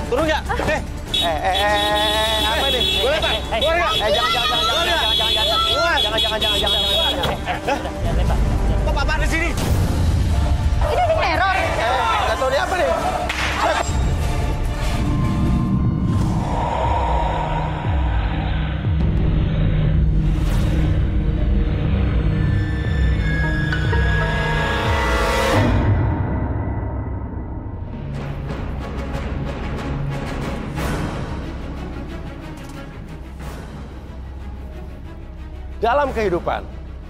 Turun nggak? Apa ini? Boleh Pak? Boleh nggak? Jangan. Kok Bapak di sini? Ini teror. Nggak tahu dia apa nih? Dalam kehidupan,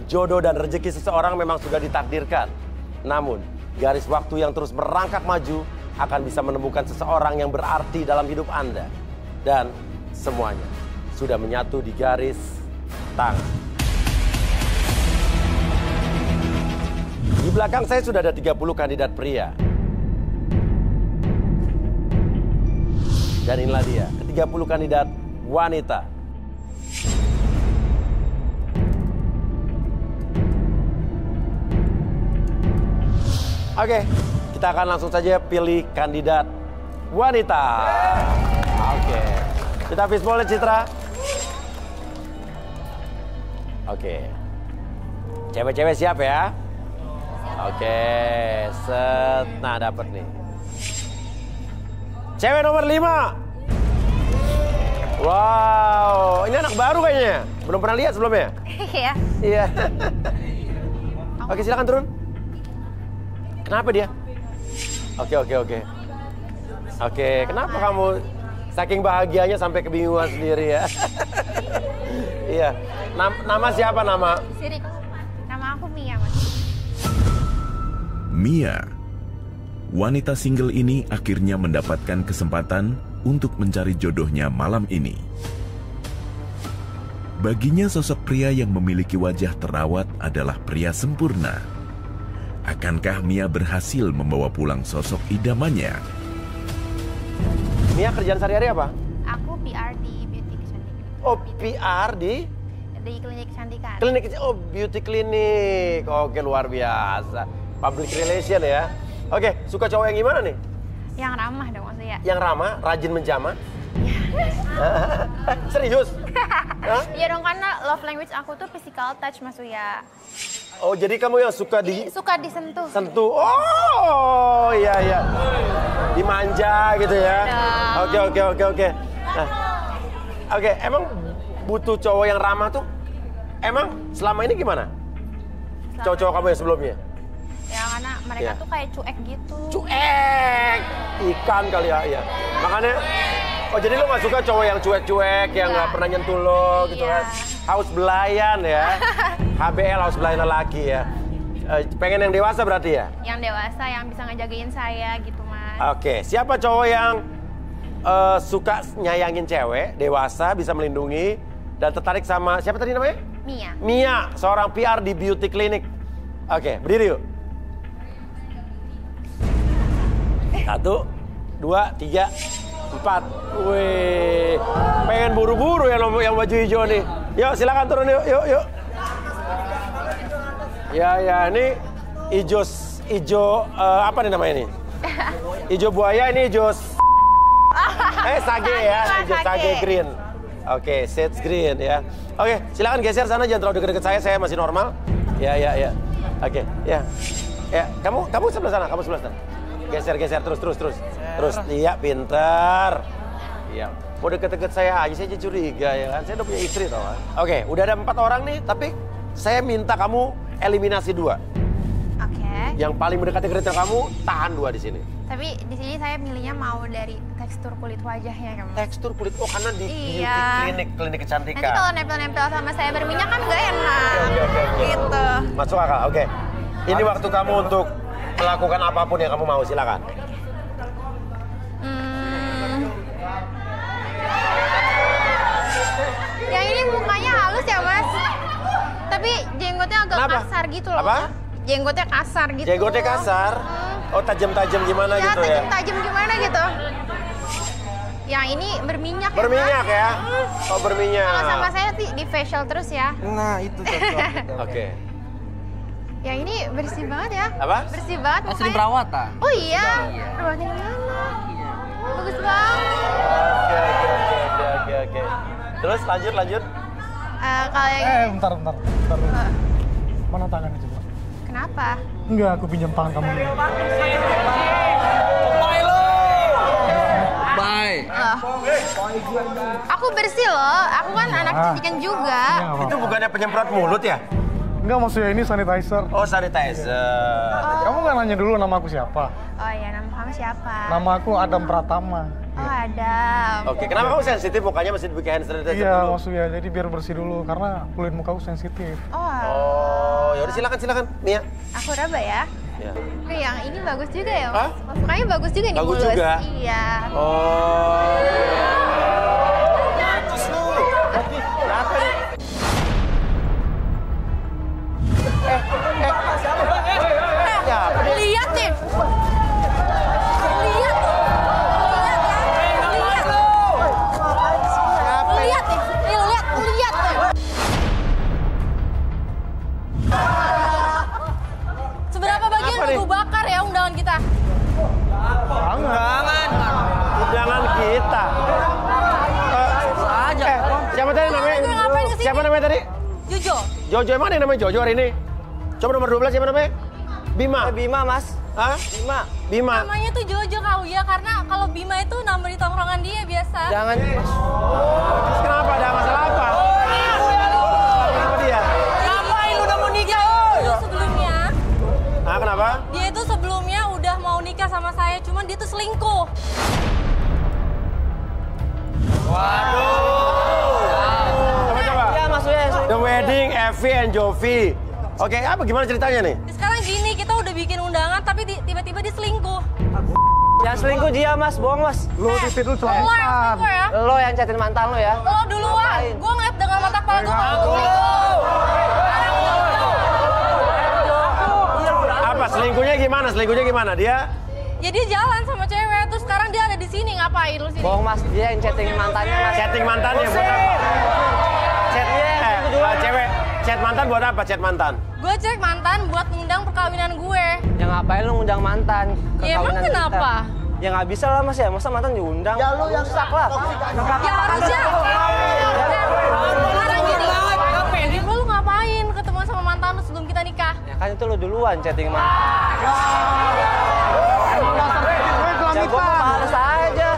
jodoh dan rezeki seseorang memang sudah ditakdirkan. Namun, garis waktu yang terus merangkak maju akan bisa menemukan seseorang yang berarti dalam hidup Anda. Dan semuanya sudah menyatu di garis tangan. Di belakang saya sudah ada 30 kandidat pria. Dan inilah dia, ke-30 kandidat wanita. Oke, kita akan langsung saja pilih kandidat wanita. Oke, kita fishbowl Citra. Oke, cewek-cewek siap ya? Oke, set. Nah, dapat nih. Cewek nomor 5. Wow, ini anak baru kayaknya. Belum pernah lihat sebelumnya? Iya. Iya. Oke, silakan turun. Kenapa dia? Oke, kenapa kamu saking bahagianya sampai kebingungan sendiri ya? Iya. Nama siapa nama? Sini. Nama aku Mia, Mas. Mia. Wanita single ini akhirnya mendapatkan kesempatan untuk mencari jodohnya malam ini. Baginya sosok pria yang memiliki wajah terawat adalah pria sempurna. Akankah Mia berhasil membawa pulang sosok idamannya? Mia kerjaan sehari-hari apa? Aku PR di beauty kecantikan. Oh, PR di klinik kecantikan. Klinik, oh beauty klinik. Oke, luar biasa. Public relation ya. Oke, suka cowok yang gimana nih? Yang ramah dong maksudnya. Yang ramah, rajin menjamah. Serius? Iya dong, karena love language aku tuh physical touch Mas Uya. Oh, jadi kamu yang suka Suka disentuh. sentuh. Oh, iya. Dimanja gitu ya. Oke. Nah, oke, emang butuh cowok yang ramah tuh. Emang selama ini gimana? Cowok-cowok kamu yang sebelumnya? Ya karena mereka tuh kayak cuek gitu. Cuek. Ikan kali ya. Makanya, oh jadi lo gak suka cowok yang cuek-cuek, yang gak pernah nyentuh lo gitu kan. Haus belayan ya. HBL, haus belayan lelaki ya. Pengen yang dewasa berarti ya? Yang dewasa, yang bisa ngejagain saya gitu Mas. Oke, siapa cowok yang suka nyayangin cewek, dewasa, bisa melindungi, dan tertarik sama, siapa tadi namanya? Mia. Mia, seorang PR di beauty clinic. Oke, berdiri yuk. 1, 2, 3, 4. Wih, pengen buru-buru ya yang baju hijau nih. Yuk, silakan turun yuk. Ya, ini hijau apa nih namanya nih? Hijau buaya, ini hijau sage ya, hijau sage green. Oke, shades green ya. Oke, silakan geser sana, jangan terlalu dekat-dekat saya masih normal. Ya. Oke, ya. Ya, kamu sebelah sana, Geser terus. Iya, pintar. Iya. Mau deket-deket saya aja, saya curiga ya kan. Saya udah punya istri tau kan. Oke, udah ada 4 orang nih, tapi saya minta kamu eliminasi 2. Oke. Yang paling mendekati kriteria kamu, tahan 2 di sini. Tapi di sini saya milihnya mau dari tekstur kulit wajahnya kamu. Tekstur kulit, karena di Iya. beauty klinik kecantikan. Nanti kalau nempel-nempel sama saya berminyak kan nggak enak. Oke. Gitu. Masuk akal, oke. Ini waktu kamu untuk melakukan apapun yang kamu mau, silakan. Yang ini mukanya halus ya Mas. Tapi jenggotnya agak kasar gitu loh. Apa? Jenggotnya kasar gitu. Jenggotnya kasar? Oh, tajam-tajam gimana gitu ya? Tajam-tajam gimana gitu. Yang ini berminyak ya Berminyak Mas? ya? Oh, berminyak. Kalau sama saya di facial terus ya. Nah, itu cocok. Oke. Yang ini bersih banget ya. Apa? Bersih banget Sering mukanya. perawatan. Oh iya? Iya. Perawatan di mana? Iya. Bagus banget. Oke. Terus lanjut. Kalau yang Bentar. Mana tangannya coba? kenapa? Enggak, aku pinjam tangan kamu dulu. Bye. Aku bersih loh. Aku kan anak cantikan juga. Itu bukannya penyemprot mulut ya? Enggak, maksudnya ini sanitizer. Oh, sanitizer. Kamu nggak nanya dulu nama aku siapa? Oh iya, nama kamu siapa? Nama aku Adam Pratama. Oh Adam. Oke, kenapa kamu sensitif mukanya mesti dipakai hand sanitizer Iya, dulu? maksudnya jadi biar bersih dulu karena kulit muka aku sensitif. Oh, yaudah silakan Mia. Aku Raba ya. Ya. Yang ini bagus juga ya, Hah? Mas. Mukanya bagus juga nih, Bagus mulus. juga? Iya. Oh. Kenapa nih? Ya, apa dia? Lihat nih. Lihat tuh. Lihat nih. Lihat tuh. Seberapa bagian Apa nih? mau bakar ya undangan kita? Undangan kita. Siapa tadi namanya? Gue ngapain kesini? Siapa namanya tadi? Jojo. Jojo, emang ada yang namanya Jojo hari ini? Coba nomor 12 siapa namanya? Bima. Bima, Mas. Hah? Bima. Namanya tuh Jojo kau ya, karena kalau Bima itu nama di tongkrongan dia biasa. Jangan. Terus kenapa? Ada masalah apa? Kenapa dia? Ngapain udah mau nikah? Itu sebelumnya. Ah, kenapa? Dia itu sebelumnya udah mau nikah sama saya, cuman dia tuh selingkuh. Coba. Ya, maksudnya. The Wedding, Evi and Jovi. Oke, apa gimana ceritanya nih? Sekarang gini, kita udah bikin undangan tapi tiba-tiba dia selingkuh. Yang selingkuh dia, Mas. Bohong, Mas. Lu titit lu Lo yang celana. selingkuh ya? Lo yang chatin mantan lo ya. Lo duluan. Gue ngeliat dengan mata kepala gue kalau lo selingkuh. Apa selingkuhnya gimana? Selingkuhnya gimana? Dia Ya dia jalan sama cewek, terus sekarang dia ada di sini, ngapain lu sini? Bohong, Mas. Dia yang chatting mantannya, Mas. chatting mantannya buat apa? Chat mantan buat apa? Chat mantan. Gue cek mantan buat ngundang perkawinan gue. Ya ngapain lu ngundang mantan? Ya emang Kekawinan kenapa? kita? Ya nggak bisa lah, Mas ya. Masa mantan diundang? Ya lu yang rusak lah. Ya harusnya. Sekarang gini, lu ngapain ketemu sama mantan lu sebelum kita nikah? Ya kan itu lu duluan chatting mantan. Ya gua mau males aja.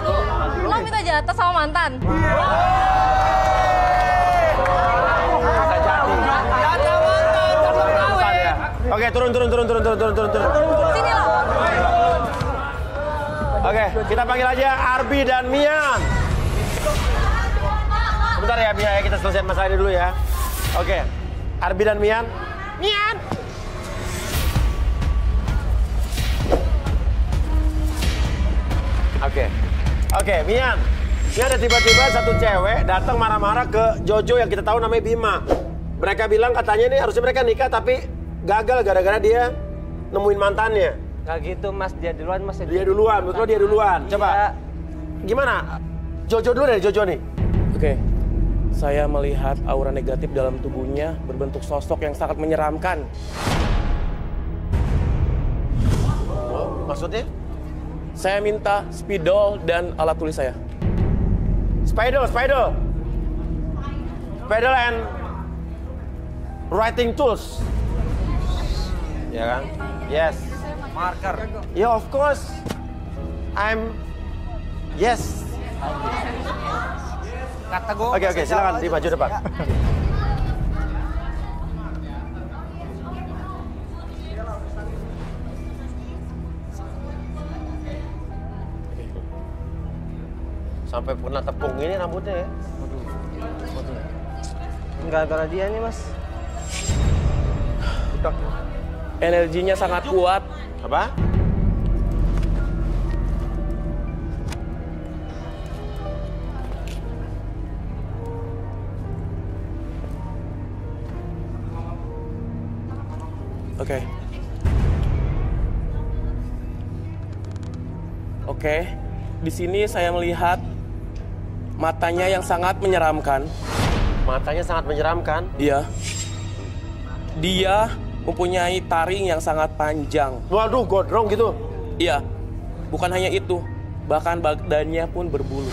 Lo minta jatah sama mantan? Oke, turun. Sini lo. Oke, kita panggil aja Arbi dan Mian. Sebentar ya, Mia ya, kita selesaikan masalah ini dulu ya. Oke, Arbi dan Mian. Mian. Oke, Mian. Ini ada tiba-tiba satu cewek datang marah-marah ke Jojo yang kita tahu namanya Bima. Mereka bilang katanya nih harusnya mereka nikah tapi gagal gara-gara dia nemuin mantannya. Gak gitu, Mas. Dia duluan, Mas. Dia duluan, menurut lo dia duluan. Coba, Iya. gimana? Jojo dulu deh, Jojo nih. Oke, saya melihat aura negatif dalam tubuhnya berbentuk sosok yang sangat menyeramkan. Oh, maksudnya? Saya minta spidol dan alat tulis saya. Spidol and writing tools. Ya kan? Yes. Marker. Yeah, of course. Yes. Kata gue. Oke, silakan di maju depan. Sampai pernah tepung ini rambutnya ya. Gara-gara dia nih, Mas. Energinya sangat kuat. Apa? Oke. Di sini saya melihat matanya yang sangat menyeramkan. Matanya sangat menyeramkan. Iya. Dia mempunyai taring yang sangat panjang. Waduh, gondrong gitu. Iya. Bukan hanya itu. Bahkan badannya pun berbulu.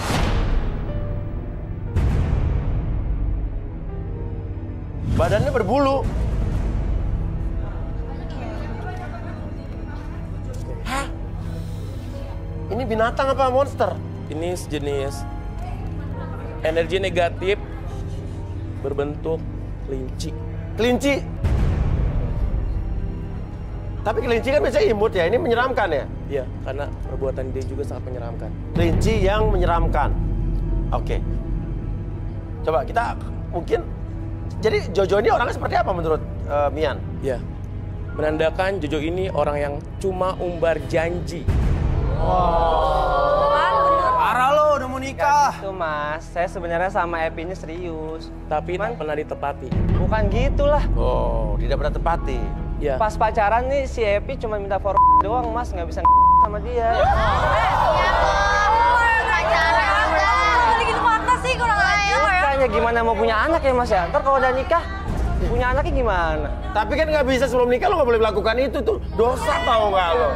Badannya berbulu. Hah? Ini binatang apa monster? Ini sejenis energi negatif berbentuk kelinci. Kelinci. Tapi kelinci kan biasanya imut ya, ini menyeramkan ya? Iya, karena perbuatan dia juga sangat menyeramkan. Kelinci yang menyeramkan. Oke. Coba kita mungkin, jadi Jojo ini orangnya seperti apa menurut Mian? Ya, menandakan Jojo ini orang yang cuma umbar janji. Parah lo, udah mau nikah. Gak gitu mas, saya sebenarnya sama Epi ini serius. Tapi tak pernah ditepati. Bukan gitulah. Oh, tidak pernah tepati. Ya. Pas pacaran nih si Epi cuma minta for doang mas, nggak bisa sama dia. Balikin fakta sih kurang aja ya. Makanya gimana mau punya anak ya mas ya? Ntar kalau udah nikah, punya anaknya gimana? Tapi kan nggak bisa sebelum nikah, lo nggak boleh melakukan itu tuh. Dosa tau nggak lo?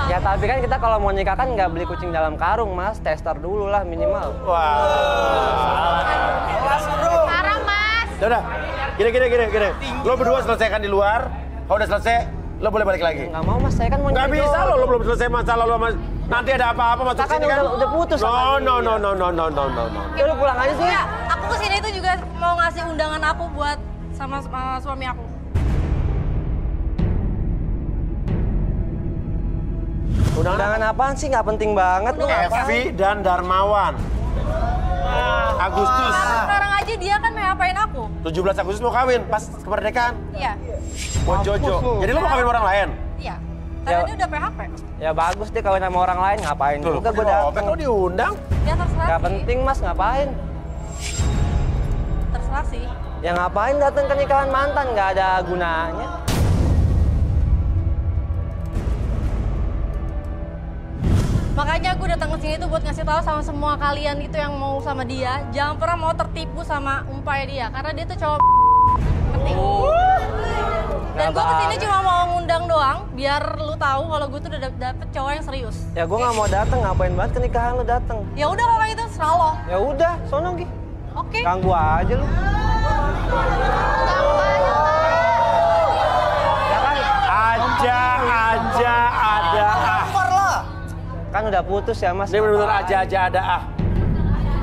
Ya tapi kan kita kalau mau nikah kan nggak beli kucing dalam karung mas, tester dulu lah minimal. Wah. Parah mas. Udah, gini. Lo berdua selesaikan di luar. Kalau udah selesai, lo boleh balik lagi. Nggak mau mas, saya kan mau Nggak nyari bisa dong. lo belum selesai masalah lo mas. Nanti ada apa-apa masuk Kita kan sini kan? udah putus sama dia. No. Ya udah pulang aja sih. Iya, aku kesini tuh juga mau ngasih undangan aku buat sama suami aku. Undangan apaan sih? Nggak penting banget lu. Evi dan Darmawan. Agustus. Sekarang aja dia kan ngapain aku? 17 Agustus mau kawin pas kemerdekaan. Iya, Buat Jojo. Jadi lo mau kawin sama orang lain? iya. Karena dia udah PHP. Ya bagus deh kawin sama orang lain, ngapain Tuh, juga gue datang. Opet lo diundang. Ya terserah Nggak sih. penting mas, ngapain? Terserah sih. Ya ngapain datang ke nikahan mantan, nggak ada gunanya. Makanya aku datang ke sini tuh buat ngasih tahu sama semua kalian itu yang mau sama dia, jangan pernah mau tertipu sama umpaya dia, karena dia tuh cowok ngerti. Dan gue kesini cuma mau ngundang doang, biar lu tahu kalau gue tuh udah dapet cowok yang serius. Ya gue nggak mau datang, ngapain banget ke nikahan lu datang? Ya udah kalau itu serah lo. Ya udah, sono Gi. Oke. Ganggu aja lu. Ya kan? Aja ada ah. Kan udah putus ya mas. Ini bener-bener aja ada ah.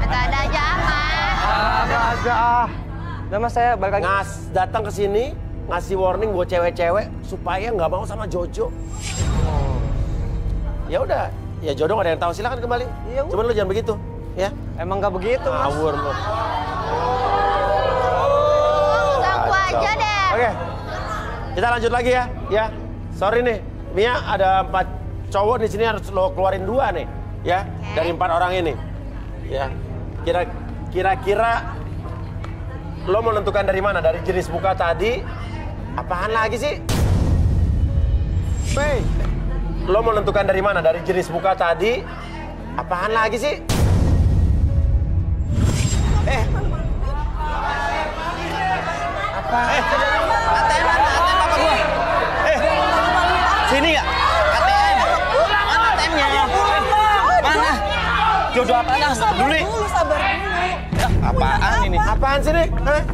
Ada aja mas. Udah mas saya balik lagi. Datang ke sini ngasih warning buat cewek-cewek supaya nggak mau sama Jojo. Ya udah, ya jodoh nggak ada yang tahu, silakan kembali. Iya, Cuman lu jangan begitu, ya. Emang nggak begitu mas. Ngawur lu. Ganggu aja deh. Oke, kita lanjut lagi ya. Ya, sorry nih, Mia ada 4 cowok di sini harus lo keluarin 2 nih, ya, dari 4 orang ini. Ya, kira-kira lo mau menentukan dari mana? Dari jenis muka tadi? Apaan lagi sih? Hey, lo mau menentukan dari mana? Dari jenis muka tadi? Apaan lagi sih? ATM papa gua. Sini nggak? ATM. Mana ATM-nya? Mana? Jodoh apa dah? Peduli. Sabar dulu. Apaan ini? Apaan sih nih?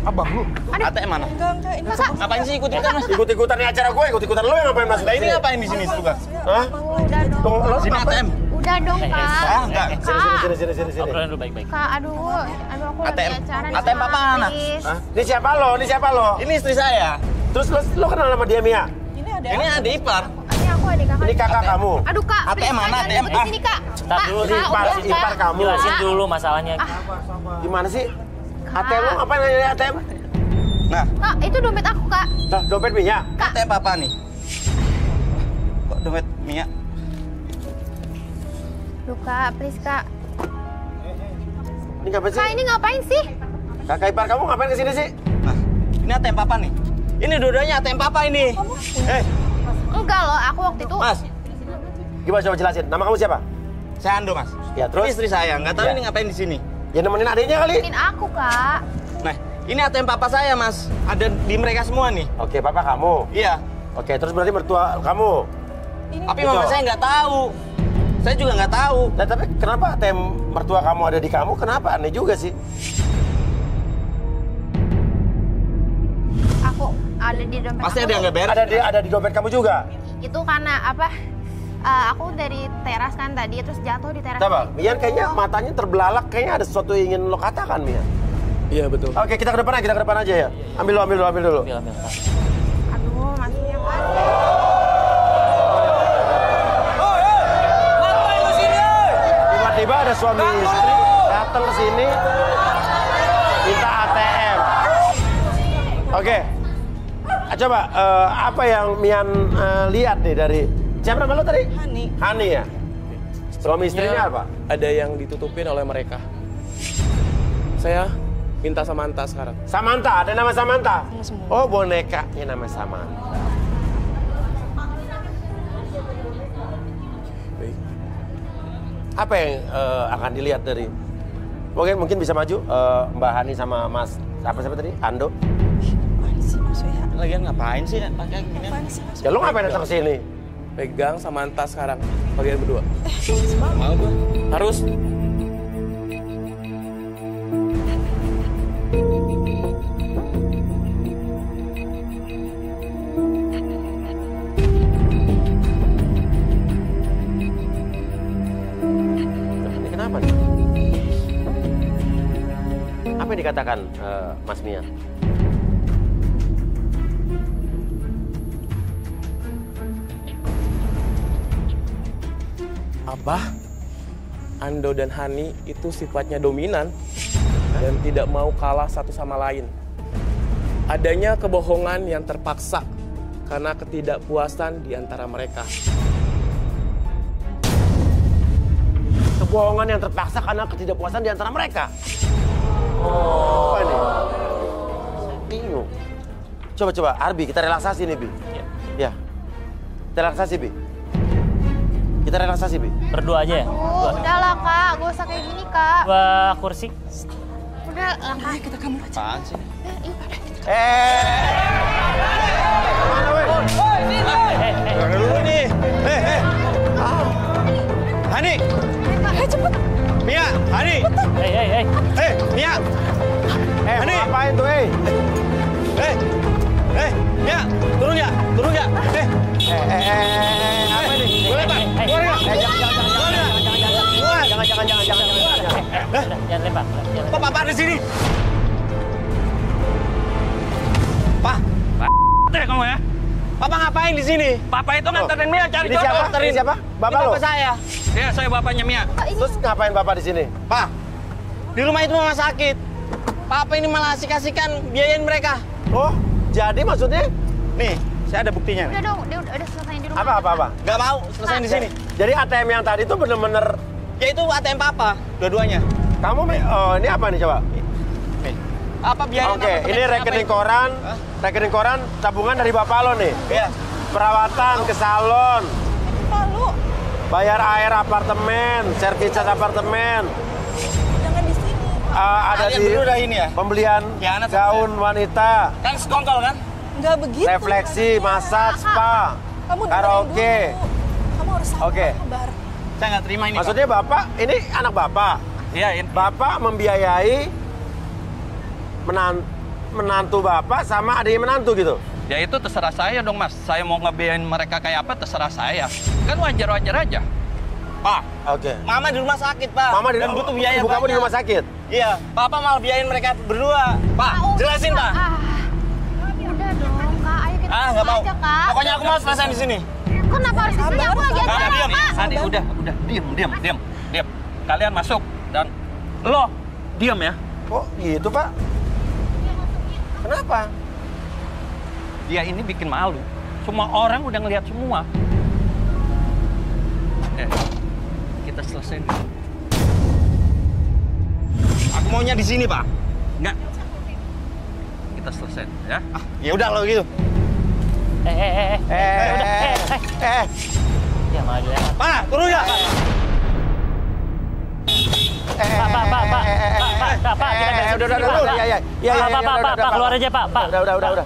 Abang lu. ATM mana? Enggak, ini Ngapain sih ikut-ikutan mas? Ikut-ikutan nih acara gue, ikut-ikutan lo yang ngapain masuk Nah sini? ini ngapain di sini juga? Hah? Udah dong. Tuh, lo Sini ngapain? ATM. Udah dong kak. Ah enggak. Sini. Obrolan dulu baik-baik. Kak, aduh aku lagi ATM. acara nih, ATM Kak, papa mana? please. Hah? Ini siapa lo? Ini siapa lo? Ini istri saya. Terus lo kenal sama dia, Mia? Ini adik ipar. Ini aku adik kakak. Ini kakak kamu? Aduh kak, ATM please, mana? Kak, jangan ATM? ribut di sini kak. Stop dulu, Kak, ipar, udah, ipar Kak. kamu. Jelasin dulu masalahnya. Gimana sih? ATM lo ngapain nanya ATM? Nah, Kak, itu dompet aku kak. Nah, dompet Mia? ATM papa nih. Kok dompet Mia? Duh kak, please kak. Ini ngapain sih? Kak, ini ngapain sih? Kakak ipar kamu ngapain kesini sih? Nah, ini ATM papa nih. Ini dua-duanya ATM papa ini. Enggak loh, aku waktu itu. Mas, Gimana coba jelasin? Nama kamu siapa? saya Ando mas. Ya, terus? Ini istri saya, nggak tahu Ya. ini ngapain di sini. Ya nemenin adiknya kali. Mungkin aku kak. Nah, ini ATM papa saya mas. Ada di mereka semua nih. Oke, papa kamu. Iya. Oke, terus berarti mertua kamu. Tapi mama Itu. saya nggak tahu. Saya juga nggak tahu. Nah, tapi kenapa ATM mertua kamu ada di kamu? Kenapa? Aneh juga sih. Aku ada di dompet. Pasti aku ada yang nggak beres. Ada di dompet kamu juga? Itu karena apa? Aku dari teras kan tadi, terus jatuh di teras. Coba, Mian kayaknya matanya terbelalak, kayaknya ada sesuatu yang ingin lo katakan, Mian. Iya betul. Oke, kita ke depan aja ya. Ambil dulu. Ambil. Aduh, maksudnya kan. Ngapain lu sini? Tiba-tiba ada suami istri datang ke sini minta ATM. Oke. Coba apa yang Mian lihat nih dari siapa nama lo tadi? Hani ya. Suami istrinya apa? Ada yang ditutupin oleh mereka. Saya minta Samantha sekarang. Samantha, ada nama Samantha? Oh, bonekanya nama Samantha. Baik. Apa yang akan dilihat dari... Mungkin bisa maju Mbak Hani sama Mas... Siapa tadi? Ando? Lagian ngapain sih pakai gini? Ya lo ngapain datang ke sini? Pegang Samantha sekarang, kalian berdua. Mau gua. Harus. Ini kenapa nih? Apa yang dikatakan Mas Mia? Abah, Ando dan Hani itu sifatnya dominan dan tidak mau kalah satu sama lain. Adanya kebohongan yang terpaksa karena ketidakpuasan di antara mereka. Kebohongan yang terpaksa karena ketidakpuasan di antara mereka. Apa ini? Bingung. Coba, Arbi, kita relaksasi nih, Bi. Ya. Kita relaksasi, Bi. Berdua aja ya? Udahlah kak, gak usah kayak gini kak. Dua kursi. Udah lah kak. Kita kamu apaan sih? Mana, weh? Jangan dulu nih. Hani. Cepet. Mia, Hani. Hei. Mia. Hani, ngapain tuh, Mia, turun ya. Apa nih? Boleh, Pak? Keluar nggak? Jangan lempar. Pak, Papa di sini. Pak. Deh kamu ya. Papa ngapain di sini? Papa itu nganterin Mia cari Ini siapa? Ini siapa? Bapak lo? Bapak saya. Iya, saya bapaknya Mia. Terus ngapain Bapak di sini? Pak, di rumah itu mama sakit. Papa ini malah asik-asikan biayain mereka. Oh, jadi maksudnya? Nih, saya ada buktinya. Udah dong, udah selesai di rumah. Apa? Gak mau, selesai di sini. Jadi ATM yang tadi itu bener-bener... Ya itu ATM Papa, dua-duanya. Kamu, ini apa nih coba? Nih, apa biayain? Oke, ini rekening koran. Rekening koran tabungan dari Bapak lo nih. Iya. Perawatan ke salon. Malu. Bayar air apartemen, servis cat apartemen. Jangan di sini. Ada Kalian di berdua udah ini ya? pembelian Ya, anak gaun wanita, Kan sekongkol kan? Enggak begitu. refleksi, massage, spa, Kamu dengerin karaoke. dulu. Kamu harus Oke. sabar. Saya nggak terima ini. Maksudnya Bapak, ini anak Bapak. Iya, ini. Bapak membiayai menantu Bapak sama adiknya menantu gitu. Ya itu terserah saya dong mas. Saya mau ngebiayain mereka kayak apa terserah saya. Kan wajar-wajar aja. Pak, Oke. Mama di rumah sakit, Pak. Mama di Dan butuh biaya ibu kamu di banyak. rumah sakit. Iya, Papa malah biayain mereka berdua. Pak, jelasin, Pak. Udah dong kak, ayo kita Nggak mau. aja kak. Pokoknya aku mau selesai di sini. Kenapa harus di sini? Aku lagi acara diam. kak. Hani udah, diam. Kalian masuk dan lo diam ya. Kok gitu Pak? Kenapa? Dia ini bikin malu. Semua orang udah ngelihat semua. Kita selesai dulu. Aku maunya di sini, Pak. Enggak. Kita selesai ya. Ya udah kalau gitu. Ya malah dilempar. Pak, turun ya. Pak, kita beresin di sini, Pak. Udah. Pak, keluar aja, Pak. Udah.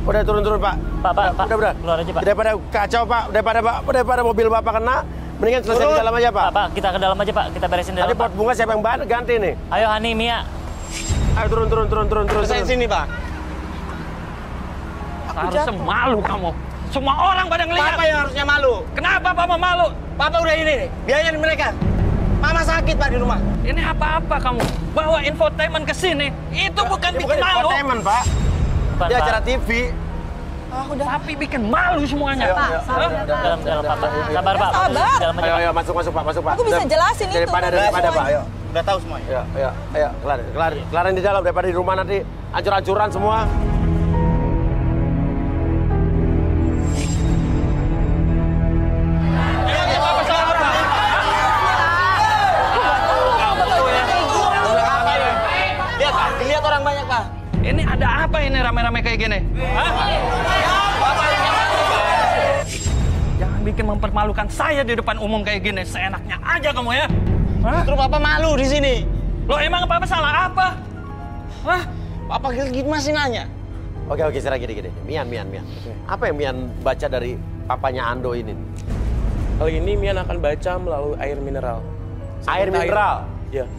Udah turun Pak. Pak. Udah. Keluar aja Pak. Daripada kacau Pak, daripada mobil Bapak kena, mendingan selesai di dalam aja Pak. Pak, kita ke dalam aja Pak, kita beresin di dalam. Tadi pot bunga siapa yang ganti nih? Ayo Hani, Mia. Ayo turun. Selesai sini Pak. Harusnya malu kamu. Semua orang pada ngelihat. Papa yang harusnya malu. Kenapa Papa malu? Papa udah ini nih, biayain mereka. Mama sakit Pak di rumah. Ini apa kamu? Bawa infotainment ke sini. Itu bukan bikin malu. Infotainment Pak. Di acara TV. Tapi bikin malu semuanya. Dalam Pak. Sabar Pak. Sabar. Dalam aja. Ayo masuk Pak. Aku bisa jelasin itu. Daripada Pak, ayo. Udah tahu semuanya. Ayo, kelarin di dalam daripada di rumah nanti hancur-hancuran semua. Lihat orang banyak Pak. Ini ada apa ini rame-rame kayak gini? Hah? Jangan bikin mempermalukan saya di depan umum kayak gini. Seenaknya aja kamu ya. Hah? Terus Papa malu di sini. Loh emang Papa salah apa? Hah? Papa gitu masih nanya. Oke, sekarang gini. Mian. Apa yang Mian baca dari papanya Ando ini? Kali ini Mian akan baca melalui air mineral. Air mineral? Iya.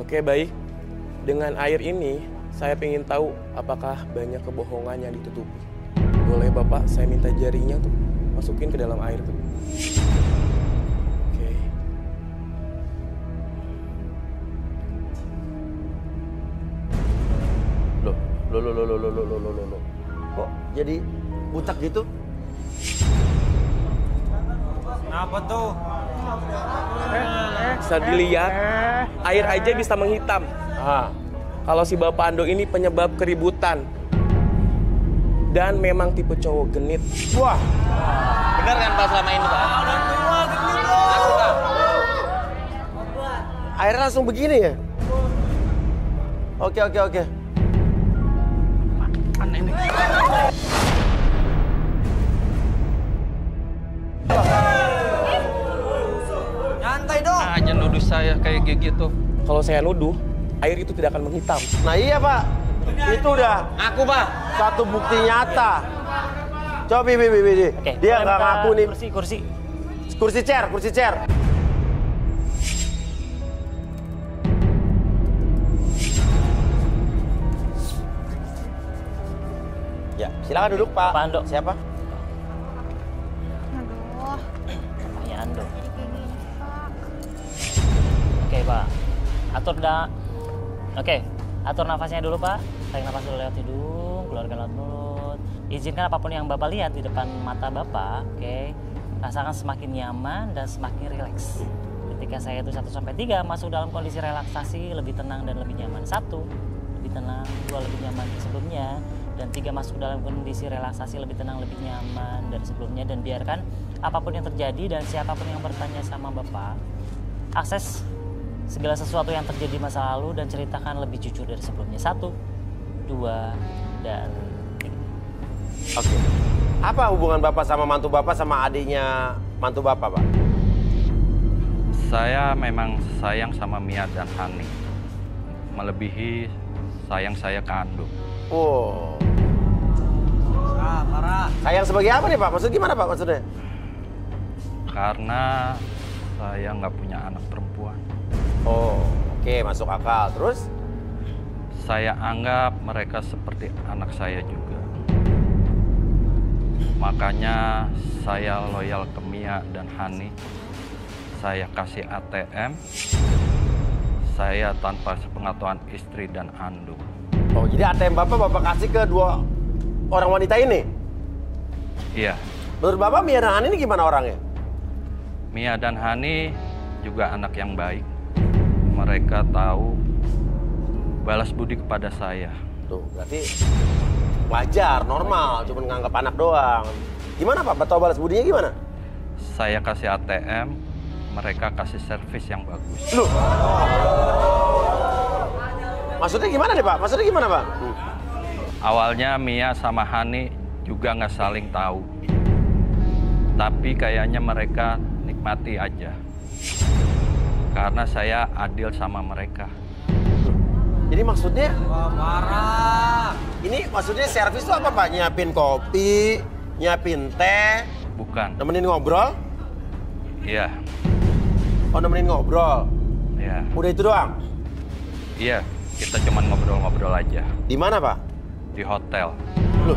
Oke, baik. Dengan air ini, saya ingin tahu apakah banyak kebohongan yang ditutupi. Boleh Bapak, saya minta jarinya untuk masukin ke dalam air tuh. Oke. Loh. Kok jadi butak gitu? Kenapa tuh? Bisa dilihat, air aja bisa menghitam. Kalau si Bapak Ando ini penyebab keributan. Dan memang tipe cowok genit. Wah. Benar kan Pak selama ini Pak? Airnya langsung begini ya? Oke. Aneh nih. Nyantai dong. Aja nuduh saya kayak gitu. Kalau saya nuduh, air itu tidak akan menghitam. Nah iya Pak, itu udah Aku Pak. satu bukti nyata. Coba Bi. Oke, Dia nggak ngaku nih. Kursi. Kursi chair. Ya, silakan duduk Pak. Pak Ando. Siapa? Aduh. Papanya Ando. Jadi kayak gini, Pak. Oke Pak. Atur nafasnya dulu Pak. Tarik nafas dulu lewat hidung, keluarkan lewat mulut. Izinkan apapun yang Bapak lihat di depan mata Bapak, oke. Rasakan semakin nyaman dan semakin rileks. Ketika saya itu 1-3 masuk dalam kondisi relaksasi, lebih tenang dan lebih nyaman. 1, lebih tenang. 2, lebih nyaman dari sebelumnya. Dan 3, masuk dalam kondisi relaksasi, lebih tenang, lebih nyaman dari sebelumnya. Dan biarkan apapun yang terjadi dan siapapun yang bertanya sama Bapak, akses segala sesuatu yang terjadi masa lalu dan ceritakan lebih jujur dari sebelumnya. 1, 2, dan 3. Oke. Apa hubungan Bapak sama mantu Bapak sama adiknya mantu Bapak, Pak? Saya memang sayang sama Mia dan Hani. Melebihi sayang saya ke Ando. Oh. Parah. Sayang sebagai apa nih Pak? Maksud gimana Pak maksudnya? Karena saya nggak punya anak perempuan. Oh, oke, masuk akal. Terus? Saya anggap mereka seperti anak saya juga. Makanya saya loyal ke Mia dan Hani. Saya kasih ATM. Saya tanpa sepengetahuan istri dan Ando. Oh, jadi ATM Bapak kasih ke dua orang wanita ini? Iya. Menurut Bapak Mia dan Hani ini gimana orangnya? Mia dan Hani juga anak yang baik. Mereka tahu balas budi kepada saya. Tuh, berarti wajar, normal, cuma nganggap anak doang. Gimana Pak? Tahu balas budinya gimana? Saya kasih ATM, mereka kasih servis yang bagus. Loh. Maksudnya gimana nih Pak? Maksudnya gimana Pak? Awalnya Mia sama Hani juga nggak saling tahu. Tapi kayaknya mereka nikmati aja. Karena saya adil sama mereka. Jadi maksudnya? Marah. Ini maksudnya servis itu apa Pak? Nyiapin kopi, nyiapin teh? Bukan. Nemenin ngobrol? Iya. Oh nemenin ngobrol? Iya. Udah itu doang? Iya, kita cuma ngobrol-ngobrol aja. Di mana Pak? Di hotel. Loh.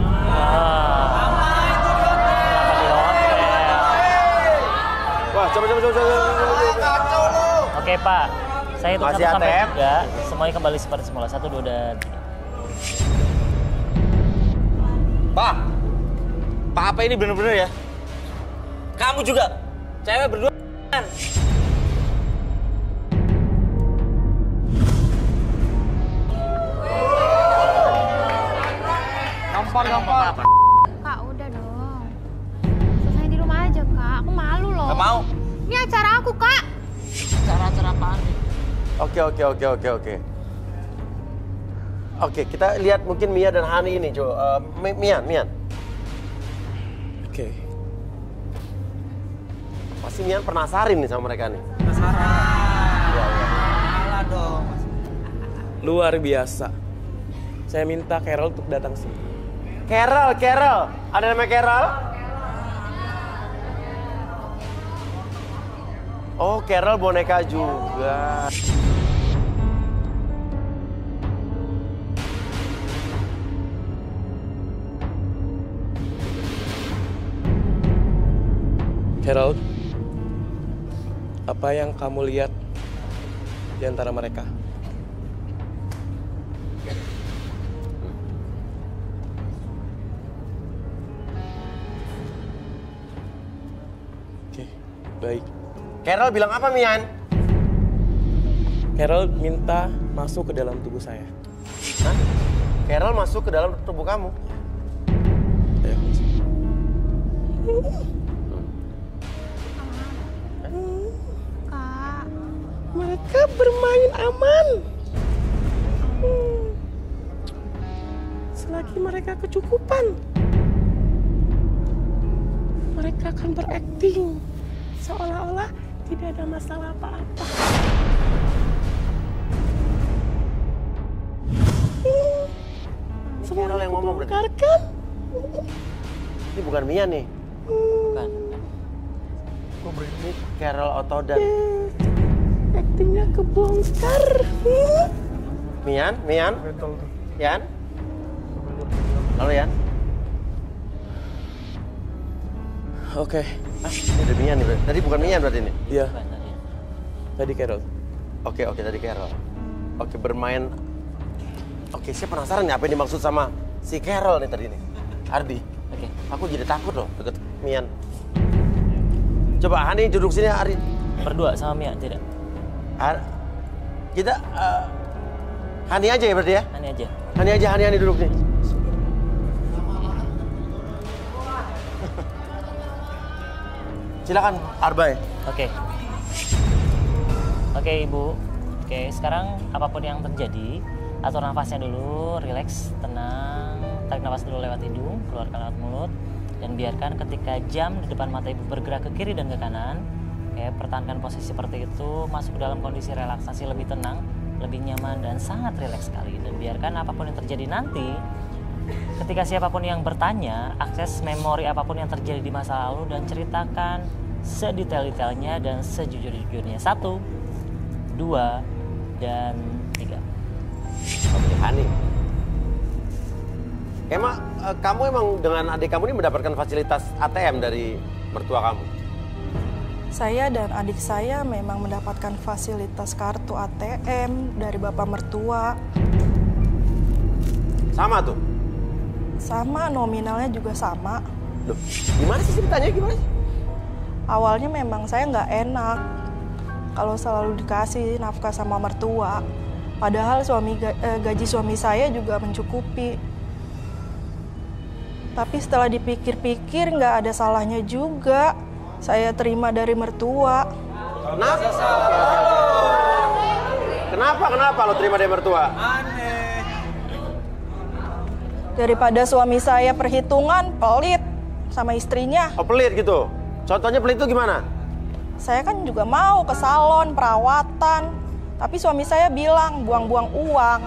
Wah, coba. Kacau lu. Oke Pak, saya hitung Masih 1 sampai ATM? 3, semuanya kembali seperti semula. 1, 2, dan 3. Pak. Pak apa ini bener-bener ya? Kamu juga. Cewek berdua. Gampang. Kak, udah dong. Selesai di rumah aja, Kak. Aku malu loh. Gak mau. Ini acara aku, Kak. Acara apaan? Oke. Oke, kita lihat mungkin Mia dan Hani ini, Jo. Mian. Oke. Pasti Mian penasaran nih sama mereka nih. Salah dong. Luar biasa. Saya minta Carol untuk datang sini. Carol. Ada namanya Carol? Oh, Carol boneka juga. Carol, apa yang kamu lihat di antara mereka? Oke, baik. Carol bilang apa, Mian? Carol minta masuk ke dalam tubuh saya. Hah? Carol masuk ke dalam tubuh kamu? Ayo, masuk. Kak. Mereka bermain aman. Selagi mereka kecukupan, mereka akan berakting seolah-olah tidak ada masalah apa-apa. Carol yang ngomong berarti. Bongkarkan. Ini bukan Mian nih. Bukan. Ini Carol Otodan. Aktingnya kebongkar. Mian? Betul tuh. Yan? Halo, Yan? Oke, Ini udah Mian nih berarti. Tadi bukan Mian berarti ini? iya. Bukan tadi. Tadi Carol. Oke, tadi Carol. Oke, bermain. Oke, saya penasaran nih apa yang dimaksud sama si Carol nih tadi nih. Ardi. Oke. Aku jadi takut loh deket Mian. Coba Hani duduk sini, Ardi. Berdua sama Mia, tidak? Kita Hani aja ya berarti ya? Hani aja. Hani duduk nih. Silakan Arbay. Oke Ibu. Oke, sekarang apapun yang terjadi, atur nafasnya dulu, rileks, tenang. Tarik nafas dulu lewat hidung, keluarkan lewat mulut. Dan biarkan ketika jam di depan mata Ibu bergerak ke kiri dan ke kanan, pertahankan posisi seperti itu, masuk ke dalam kondisi relaksasi lebih tenang, lebih nyaman, dan sangat rileks sekali. Dan biarkan apapun yang terjadi nanti, ketika siapapun yang bertanya, akses memori apapun yang terjadi di masa lalu dan ceritakan sedetail-detailnya dan sejujur-jujurnya. 1, 2, dan 3. Oke, Hani. Kamu emang dengan adik kamu ini mendapatkan fasilitas ATM dari mertua kamu? Saya dan adik saya memang mendapatkan fasilitas kartu ATM dari bapak mertua. Sama tuh? Sama, nominalnya juga sama. Loh, gimana sih ceritanya, gimana sih? Awalnya memang saya nggak enak kalau selalu dikasih nafkah sama mertua. Padahal gaji suami saya juga mencukupi. Tapi setelah dipikir-pikir nggak ada salahnya juga saya terima dari mertua. Kenapa lo terima dia mertua? Daripada suami saya perhitungan, pelit sama istrinya. Oh, pelit gitu? Contohnya pelit itu gimana? Saya kan juga mau ke salon, perawatan. Tapi suami saya bilang buang-buang uang.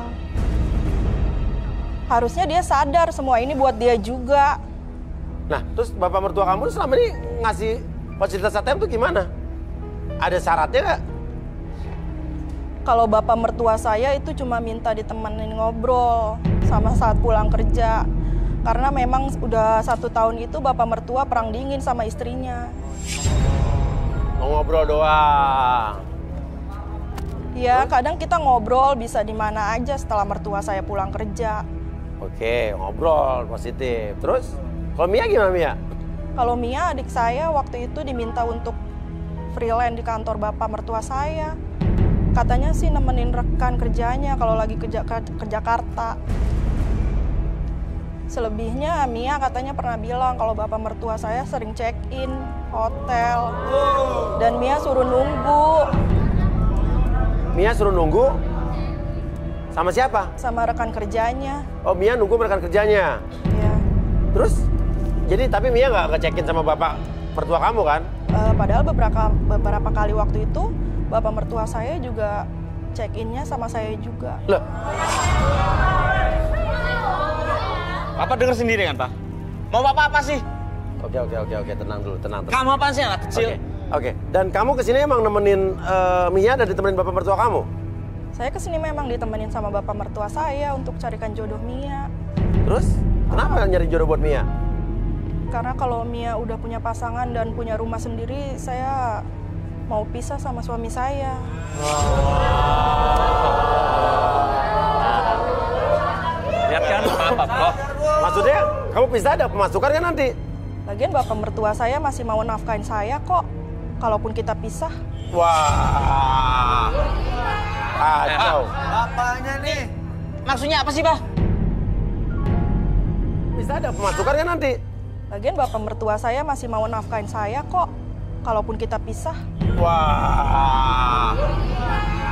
Harusnya dia sadar semua ini buat dia juga. Nah, terus bapak mertua kamu selama ini ngasih fasilitas ATM tuh gimana? Ada syaratnya nggak? Kalau bapak mertua saya itu cuma minta ditemenin ngobrol sama saat pulang kerja. Karena memang udah 1 tahun itu bapak mertua perang dingin sama istrinya. Mau ngobrol doang? Iya, kadang kita ngobrol bisa di mana aja setelah mertua saya pulang kerja. Oke, ngobrol positif. Terus, kalau Mia gimana Mia? Kalau Mia adik saya waktu itu diminta untuk freelance di kantor bapak mertua saya. Katanya sih nemenin rekan kerjanya kalau lagi ke Jakarta. Selebihnya Mia katanya pernah bilang kalau bapak mertua saya sering check-in hotel. Dan Mia suruh nunggu. Mia suruh nunggu? Sama siapa? Sama rekan kerjanya. Oh, Mia nunggu rekan kerjanya? Iya. Terus? Jadi tapi Mia nggak check-in sama bapak mertua kamu kan? Padahal beberapa kali waktu itu bapak mertua saya juga check-innya sama saya juga. Loh? Papa denger sendiri kan, Pak? Mau Papa apa sih? Oke, tenang dulu. Kamu apaan sih anak kecil? Oke. Dan kamu kesini emang nemenin Mia dan ditemenin bapak mertua kamu? Saya kesini memang ditemenin sama bapak mertua saya untuk carikan jodoh Mia. Terus? Kenapa nyari jodoh buat Mia? Karena kalau Mia udah punya pasangan dan punya rumah sendiri, saya mau pisah sama suami saya. Lihat kan apa kok? Maksudnya kamu pisah ada pemasukan kan nanti? Lagian bapak mertua saya masih mau nafkahin saya kok. Kalaupun kita pisah. Wah. Kacau. Bapaknya nih. Maksudnya apa sih, Pak? Bisa ada pemasukan kan nanti? Lagian bapak mertua saya masih mau nafkahin saya kok. Kalaupun kita pisah. Wah.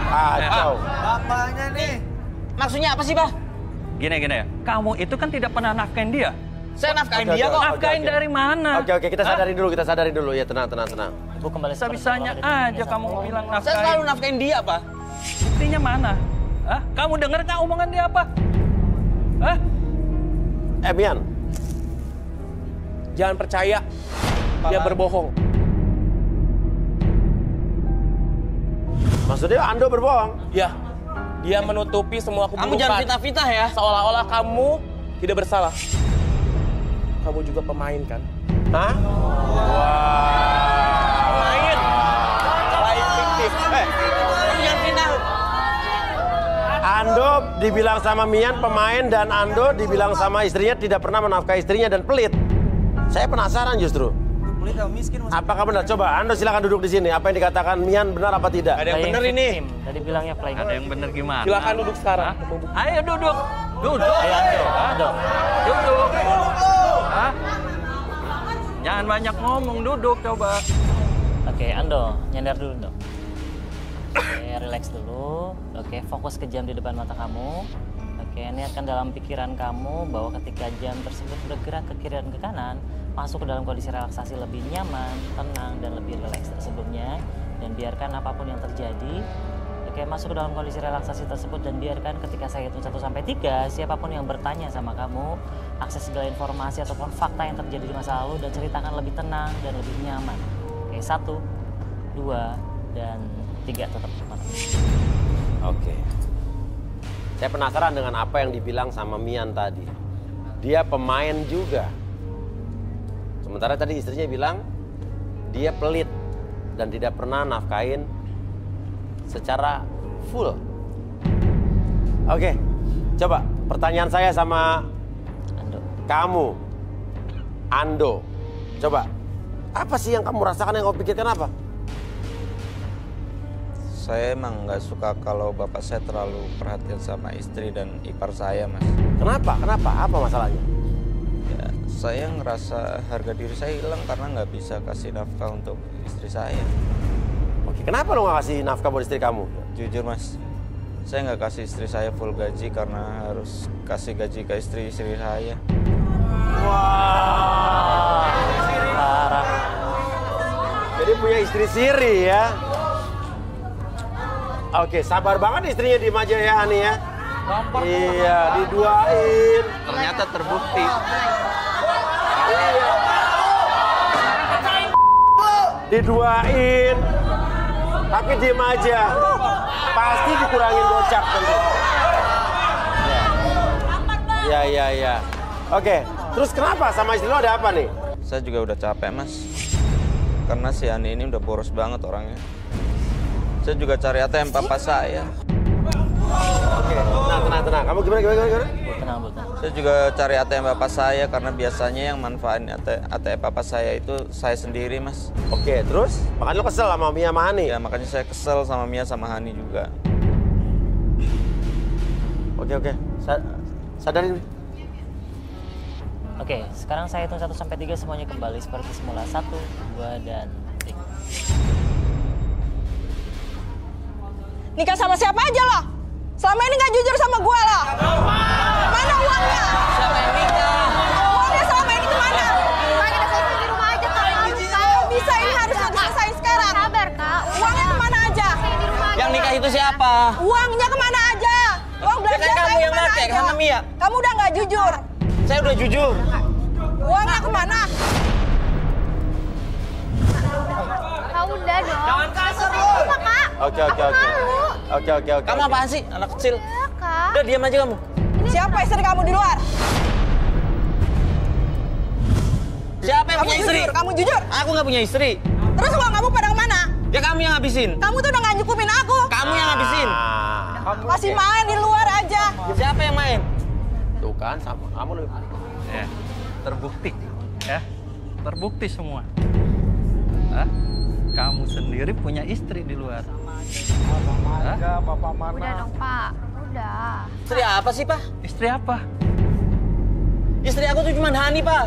Kacau. Bapaknya nih. Maksudnya apa sih, Pak? Gini ya, kamu itu kan tidak pernah nafkain dia. Saya nafkain dia kok. Nafkain dari mana? Oke, kita sadari dulu. Ya, tenang. Ibu kembali Bisa-bisanya aja kamu bilang nafkain. Saya selalu nafkain dia, Pak. Buktinya mana? Hah? Kamu dengar nggak omongan dia apa? Hah? Mian. Jangan percaya. Dia berbohong. Maksudnya Ando berbohong? Ya. Dia menutupi semua keburukan. Kamu jangan fitnah-fitnah ya. Seolah-olah kamu tidak bersalah. Kamu juga pemain kan? Hah? Pemain. Selain fiktif. Kamu jangan fitnah. Ando dibilang sama Mian pemain dan Ando dibilang sama istrinya tidak pernah menafkahi istrinya dan pelit. Saya penasaran justru. Pelit atau miskin maksudnya? Apakah benar? Coba Ando silakan duduk di sini. Apa yang dikatakan Mian benar apa tidak? Ada yang benar ini. Tadi bilangnya playing. Ada yang benar gimana? Silakan duduk sekarang. Ayo duduk. Duduk. Ayo Ando. Duduk. Hah? Jangan banyak ngomong, duduk coba. Oke, Ando, nyender dulu, Ando. Oke, relax dulu. Oke, fokus ke jam di depan mata kamu. Oke, niatkan dalam pikiran kamu bahwa ketika jam tersebut bergerak ke kiri dan ke kanan, masuk ke dalam kondisi relaksasi lebih nyaman, tenang, dan lebih rileks dari sebelumnya. Dan biarkan apapun yang terjadi. Oke, masuk ke dalam kondisi relaksasi tersebut dan biarkan ketika saya hitung 1-3, siapapun yang bertanya sama kamu, akses segala informasi ataupun fakta yang terjadi di masa lalu dan ceritakan lebih tenang dan lebih nyaman. Oke, 1, 2, dan 3 tetap semangat. Oke. Saya penasaran dengan apa yang dibilang sama Mian tadi. Dia pemain juga. Sementara tadi istrinya bilang dia pelit dan tidak pernah nafkain secara full. Oke, coba pertanyaan saya sama kamu, Ando. Coba, apa sih yang kamu rasakan, yang kamu pikirkan apa? Saya emang nggak suka kalau bapak saya terlalu perhatian sama istri dan ipar saya, Mas. Kenapa? Apa masalahnya? Ya, saya ngerasa harga diri saya hilang karena nggak bisa kasih nafkah untuk istri saya. Oke, Kenapa lo nggak kasih nafkah buat istri kamu? Jujur mas, saya nggak kasih istri saya full gaji karena harus kasih gaji ke istri-istri saya. Wah, Parah. jadi punya istri siri ya. Oke, sabar banget istrinya di aja ya Ani ya. Iya, diduain. Ternyata terbukti. Iya. Diduain. Tapi diem aja. Pasti dikurangin gocap tentu. Ya. Oke, terus kenapa sama istri lo ada apa nih? Saya juga udah capek mas, karena si Ani ini udah boros banget orangnya. Saya juga cari ATM papa saya. Oke, tenang. Kamu gimana? Tenang. Saya juga cari ATM papa saya karena biasanya yang manfaatin ATM papa saya itu saya sendiri mas. Oke, terus? Makanya lo kesel sama Mia sama Hani? Ya makanya saya kesel sama Mia sama Hani juga. Oke. Sadarin. Oke, sekarang saya hitung 1 sampai 3 semuanya kembali seperti semula. 1, 2, dan 3. Nikah sama siapa aja lo? Selama ini nggak jujur sama gue lo. Mana uangnya? Siapa yang nikah? Uangnya selama ini kemana? Kak, kita selesai di rumah aja Kak. Kalau bisa ini harus diselesain sekarang. Sabar Kak. Uangnya kemana aja? Di rumah aja. Yang nikah itu siapa? Uangnya kemana aja? Uang belanja Kan kamu saya yang kemana pakai aja? sama Mia. Kamu udah nggak jujur. Saya udah jujur. Uangnya kemana? Kak udah dong. Jangan kasar lu. Kak. Oke. Kamu apaan sih? Anak kecil. Ya Kak. Udah diam aja kamu. Siapa istri kamu di luar? Siapa yang Kamu punya istri? jujur, kamu jujur. Aku nggak punya istri. Terus uang kamu pada kemana? Ya kamu yang habisin. Kamu tuh udah nggak nyukupin aku. Kamu yang habisin. Masih main di luar aja. Siapa yang main? Tuh kan, sama kamu lebih. Ya, terbukti. Ya, terbukti semua. Hah? Kamu sendiri punya istri di luar. Aja, Bapak mana? Udah dong Pak. Udah. Istri apa sih, Pak? Istri apa? Istri aku tuh cuma Hani, Pak.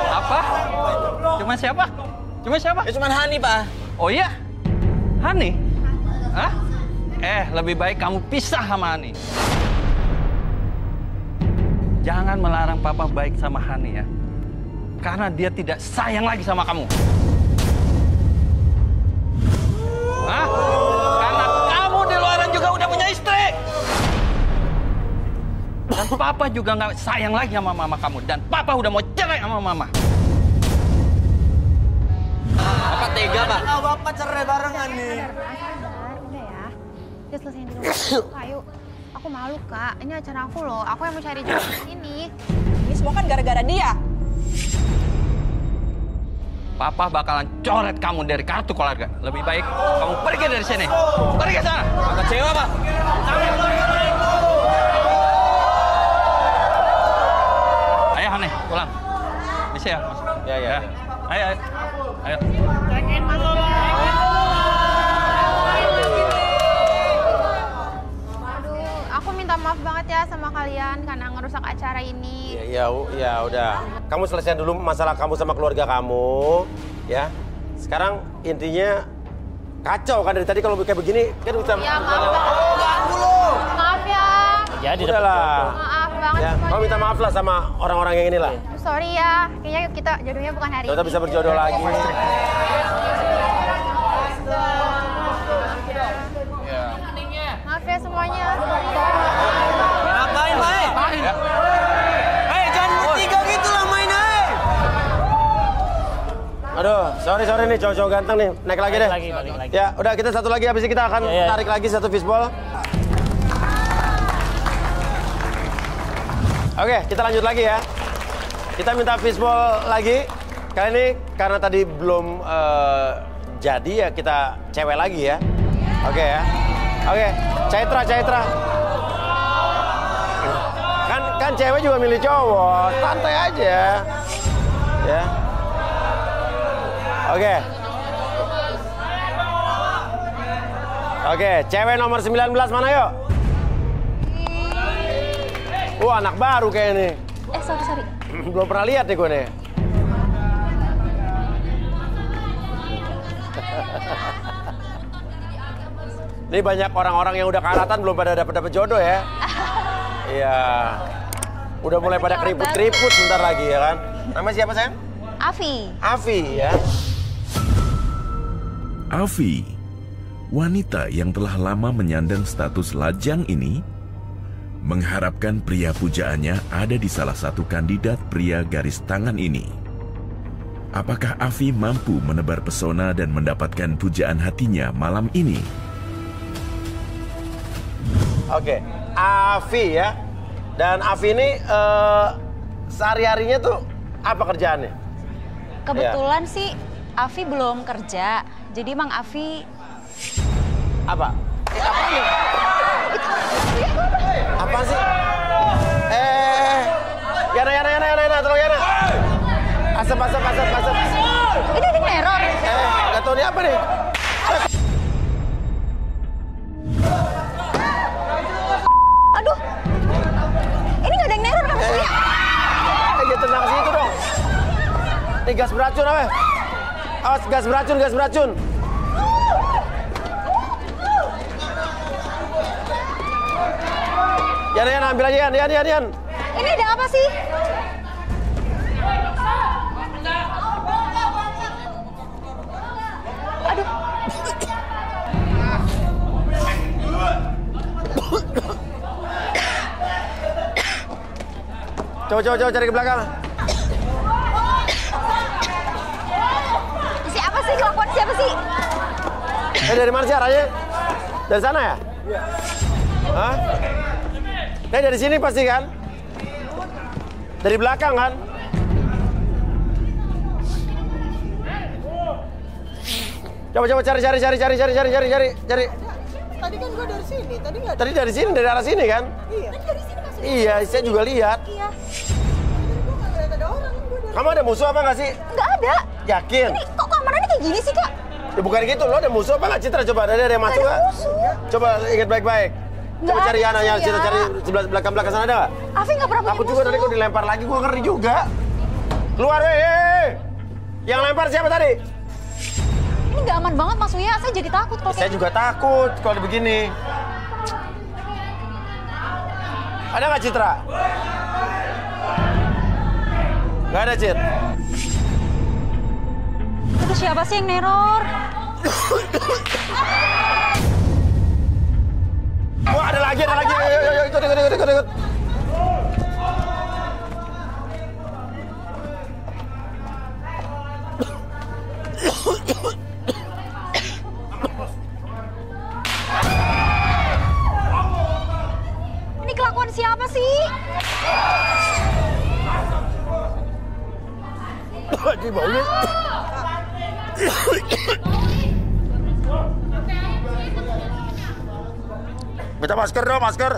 Apa? Cuma siapa? Cuma siapa? Ya cuma Hani, Pak. Oh iya? Hani? Hah? Lebih baik kamu pisah sama Hani. Jangan melarang papa baik sama Hani ya. Karena dia tidak sayang lagi sama kamu. Hah? Karena kamu di luaran juga udah punya istri. Dan papa juga nggak sayang lagi sama mama kamu. Dan papa udah mau cerai sama mama. Apa tega, Pak? Sabar, Bapak cerai barengan nih. Udah ya. Kita selesaiin di rumah. Ayo. Aku malu, Kak. Ini acara aku loh. Aku yang mau cari jalan di sini. Ini semua kan gara-gara dia. Papa bakalan coret kamu dari kartu keluarga. Lebih baik kamu pergi dari sini. Pergi ke sana. Kecewa, Pak. Ayo, Hani, pulang. Bisa ya, Mas? Ya. Ayo. Aku minta maaf banget ya sama kalian karena ngerusak acara ini. Ya udah. Kamu selesaiin dulu masalah kamu sama keluarga kamu, ya. Sekarang intinya kacau kan dari tadi kalau kayak begini kan bisa. Ya maaf. Maaf ya. Jadi udahlah. Maaf banget. Ya, kamu minta maaf lah sama orang-orang yang inilah. Sorry ya. Kayaknya kita jodohnya bukan hari ini. Kita bisa berjodoh lagi. Maaf ya semuanya. Ngapain, Pak? Jangan bertiga gitu lah main, Aduh, sorry nih cowok-cowok ganteng nih. Naik lagi deh. Balik lagi. Ya, udah kita satu lagi habis ini kita akan tarik lagi satu fishball. Oke, kita lanjut lagi ya. Kita minta fishball lagi. Kali ini karena tadi belum jadi ya kita cewek lagi ya. Oke ya. Oke, Caitra. Kan cewek juga milih cowok, santai aja. Ya. Oke, cewek nomor 19 mana yuk? Wah, anak baru kayak ini. Sorry. Belum pernah lihat nih gue nih. Ini banyak orang-orang yang udah karatan belum pada dapat jodoh ya. Iya. Udah mulai pada keriput-keriput sebentar lagi ya kan. Namanya siapa sayang? Afi ya. Afi, wanita yang telah lama menyandang status lajang ini, mengharapkan pria pujaannya ada di salah satu kandidat pria garis tangan ini. Apakah Afi mampu menebar pesona dan mendapatkan pujaan hatinya malam ini? Oke, Afi ya. Dan Afi ini sehari-harinya tuh apa kerjaannya? Kebetulan sih Afi belum kerja. Jadi Mang Afi... Apa? Apa nih? Apa sih? Yana, tolong Yana. Asap. Ini ada neror. Gak tau ini apa nih? Aduh, ini gak ada yang neror kan Surya? Ya tenang situ dong. Ini gas beracun apa? Awas, gas beracun. Yan, ambil aja Yan. Ini ada apa sih? Aduh. Coba cari ke belakang. Siapa sih? Kelakuan siapa sih? Dari mana sih arahnya? Dari sana ya? Iya. Hah? Dari sini pasti kan? Dari belakang kan? Coba cari. Tadi kan gua dari sini, tadi nggak ada. Tadi dari sini, dari arah sini kan? Iya. Dari sini masuk. Iya, saya juga lihat. Iya. Gua nggak ngeliat ada orang. Kamu ada musuh apa nggak sih? Nggak ada. Yakin? Ini kok kamarnya kayak gini sih, Kak? Ya bukan gitu, lo ada musuh apa nggak Citra? Coba ada yang masuk nggak? Coba ingat baik-baik. Coba cari Yana, Citra cari sebelah belakang sana ada nggak? Afi nggak pernah punya Aku juga tadi kok dilempar lagi, gua ngeri juga. Keluar, Yang lempar siapa tadi? Ini nggak aman banget Mas Uya, saya jadi takut kalau Saya juga takut kalau begini. Ada nggak Citra? Nggak ada, Cit. Itu siapa sih yang neror? Wah, ada lagi. Ayo, ikut. Ini kelakuan siapa sih? Ini baunya. Minta masker dong, masker.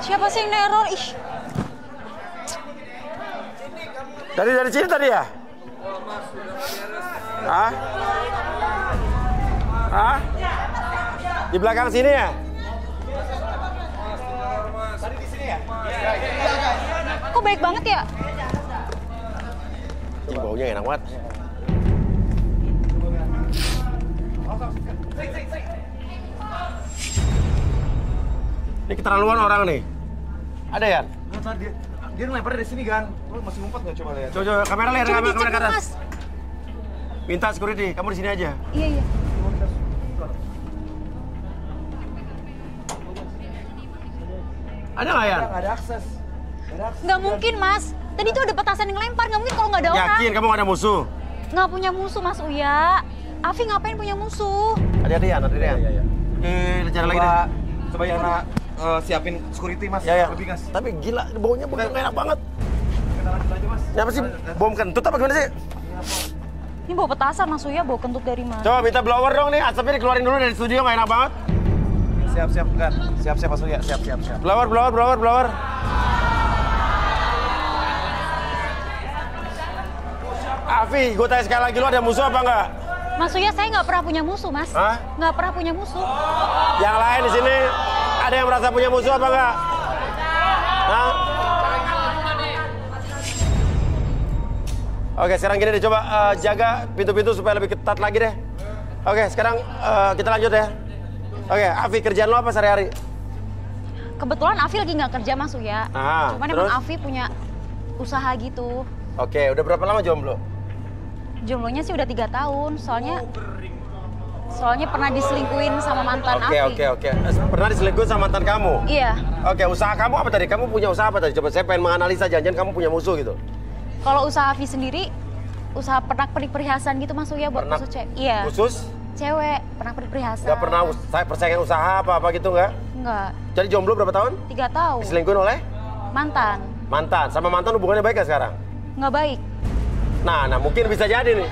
Siapa sih yang neror? Ih. Dari sini tadi ya? Hah? Di belakang sini ya? Tadi di sini ya? Kok baik banget ya? Ini baunya enak banget. Ini keterlaluan orang nih. Ada ya? Dia ngelemparnya dari sini kan? Lo masih ngumpet nggak coba lihat? Coba kamera lihat, Coba kamera dicek, ke atas. Mas. Minta security, kamu di sini aja. Iya. Ada nggak ya? Nggak ada akses. Nggak mungkin, Mas. Tadi tuh ada petasan yang lempar. Nggak mungkin kalau nggak ada orang. Yakin kamu nggak ada musuh? Nggak punya musuh, Mas Uya. Afi ngapain punya musuh? Ada ya? Iya. Oke, cari lagi deh. Coba Yana siapin security mas. Ya. Lebih gas. Tapi gila, baunya enak banget. Kenalan aja mas. Ini apa sih? Bom kentut apa gimana sih? Ini bawa petasan, Mas Uya. Bawa kentut dari mana? Coba minta blower dong nih, asapnya dikeluarin dulu dari studio, nggak enak banget. Siap kan. Siap Mas Uya. Siap. Blower. Afi, gue tanya sekali lagi, lo ada musuh apa nggak? Mas Uya, saya nggak pernah punya musuh, Mas. Hah? Nggak pernah punya musuh. Yang lain di sini ada yang merasa punya musuh apa enggak? Hah? Oke, sekarang gini deh, coba jaga pintu-pintu supaya lebih ketat lagi deh. Oke, sekarang kita lanjut ya. Oke, Afi, kerjaan lo apa sehari-hari? Kebetulan Afi lagi nggak kerja, Mas Uya. Cuman terus? emang Afi punya usaha gitu. Oke, udah berapa lama jomblo? Jomblonya sih udah 3 tahun, soalnya pernah diselingkuhin sama mantan Afi. Oke. Pernah diselingkuhin sama mantan kamu? Iya. Oke, usaha kamu apa tadi? Kamu punya usaha apa tadi? Coba saya pengen menganalisa, jangan-jangan kamu punya musuh gitu. Kalau usaha Afi sendiri, usaha pernak-pernik perhiasan gitu, Mas Uya, buat khusus cewek. Iya. Khusus? Cewek, pernak-pernik perhiasan. Gak pernah persaingan usaha apa-apa gitu nggak? Enggak. Jadi jomblo berapa tahun? 3 tahun. Diselingkuhin oleh? Mantan. Mantan. Sama mantan hubungannya baik gak sekarang? Nggak baik. Nah, mungkin bisa jadi nih.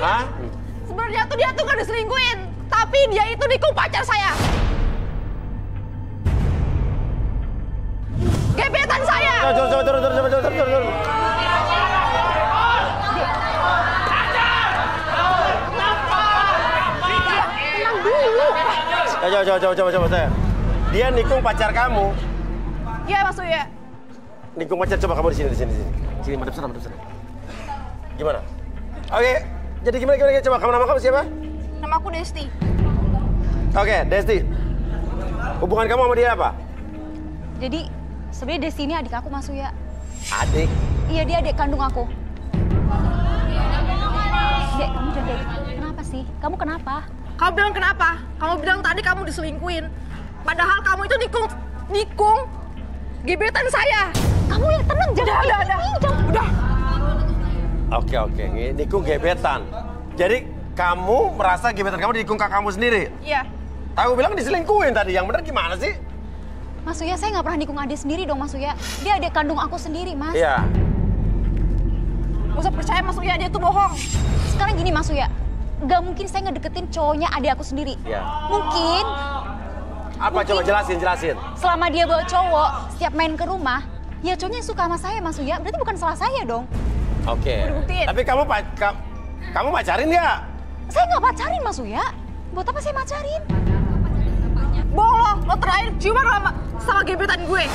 Hah? Sebenarnya tuh dia tuh gak diselingkuhin, tapi dia itu nikung pacar saya. Gebetan saya. Turun. Coba saya. Dia nikung pacar kamu. Iya, Mas Uya. Nikung pacar, coba kamu di sini. Sini, madep sana. Gimana? Oke, jadi gimana? Coba nama kamu siapa? Nama aku Desti. Oke, Desti. Hubungan kamu sama dia apa? Jadi sebenarnya Desti ini adik aku, Mas Uya. Adik? Iya, dia adik kandung aku. Dek, kamu jangan kayak gitu. Kenapa sih? Kamu kenapa? Kamu bilang kenapa? Kamu bilang tadi kamu diselingkuhin. Padahal kamu itu nikung gebetan saya. Kamu yang tenang, jangan. Udah. Oke. Nikung gebetan. Jadi kamu merasa gebetan kamu dinikung kakakmu sendiri? Iya. Aku bilang diselingkuhin tadi. Yang benar gimana sih? Mas Uya, saya nggak pernah nikung adik sendiri dong, Mas Uya. Dia adik kandung aku sendiri, Mas. Iya. Gak usah percaya Mas Uya, dia tuh bohong. Sekarang gini, Mas Uya. Gak mungkin saya ngedeketin cowoknya adik aku sendiri. Iya. Mungkin. Apa? Coba jelasin. Selama dia bawa cowok, setiap main ke rumah, ya cowoknya suka sama saya, Mas Uya. Berarti bukan salah saya dong. Oke. Tapi kamu pacarin nggak? Saya nggak pacarin, Mas Uya. Buat apa saya pacarin? Bohong lo terakhir ciuman sama gebetan gue.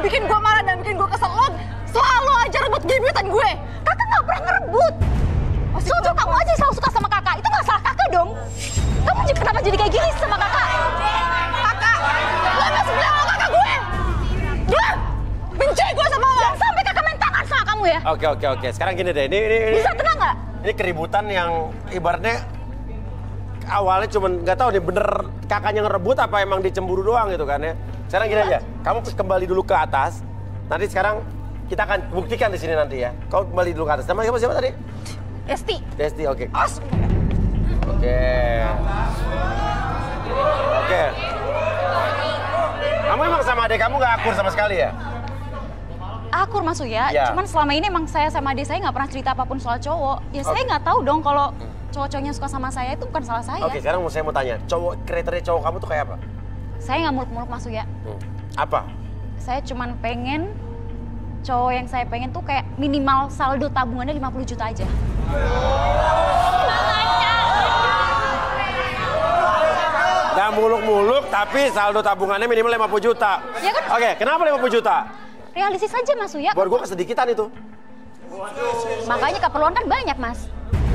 Bikin gue marah dan bikin gue kesel. Lo selalu aja rebut gebetan gue. Kakak nggak pernah ngerebut. Soalnya kamu aja selalu suka sama kakak. Itu nggak salah kakak dong. Kamu kenapa jadi kayak gini sama kakak? Kakak, lo emang sebelah lo kakak gue. Gue benci gue sama lo. Jangan sampai kakak main tangan sama kamu ya. Oke. Sekarang gini deh. Ini bisa tenang nggak? Ini keributan yang ibaratnya awalnya cuman nggak tahu nih bener kakaknya ngerebut apa emang dicemburu doang gitu kan ya. Sekarang gini aja, kamu kembali dulu ke atas. Nanti sekarang kita akan buktikan di sini nanti ya. Kau kembali dulu ke atas. Nama siapa tadi? Desti, oke. Oke. Kamu emang sama adik kamu nggak akur sama sekali ya? Akur, Mas Uya. Ya. Cuman selama ini emang saya sama adik saya nggak pernah cerita apapun soal cowok. Ya saya nggak tahu dong kalau cowok-cowoknya suka sama saya itu bukan salah saya. Oke, sekarang saya mau tanya, kriteria cowok kamu tuh kayak apa? Saya nggak muluk-muluk, Mas Uya. Apa? Saya cuman pengen cowok yang saya pengen tuh kayak minimal saldo tabungannya 50 juta aja. Gak muluk-muluk tapi saldo tabungannya minimal 50 juta. Ya kan? Oke, kenapa 50 juta? Realistis aja, Mas Uya. Buat gue kesedikitan itu. Makanya keperluan kan banyak, Mas.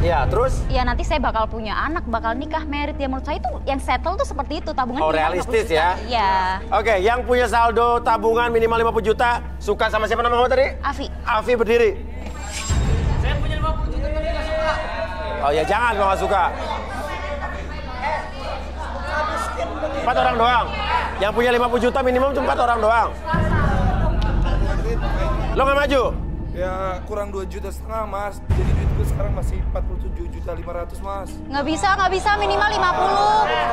Iya, terus? Ya nanti saya bakal punya anak, bakal nikah, merit. Ya menurut saya itu yang settle tuh seperti itu, tabungan Oh, minimal realistis 50 juta. ya? Iya. Oke, yang punya saldo tabungan minimal 50 juta, suka sama siapa nama kamu tadi? Afi. Afi berdiri. Saya punya 50 juta tapi nggak suka. Oh ya jangan kalau nggak suka. 4 orang doang. Yang punya 50 juta minimum cuma 4 orang doang. Lo nggak maju? Ya kurang 2,5 juta mas. Jadi duit gue sekarang masih 47,5 juta mas. Nggak bisa minimal 50. Ya.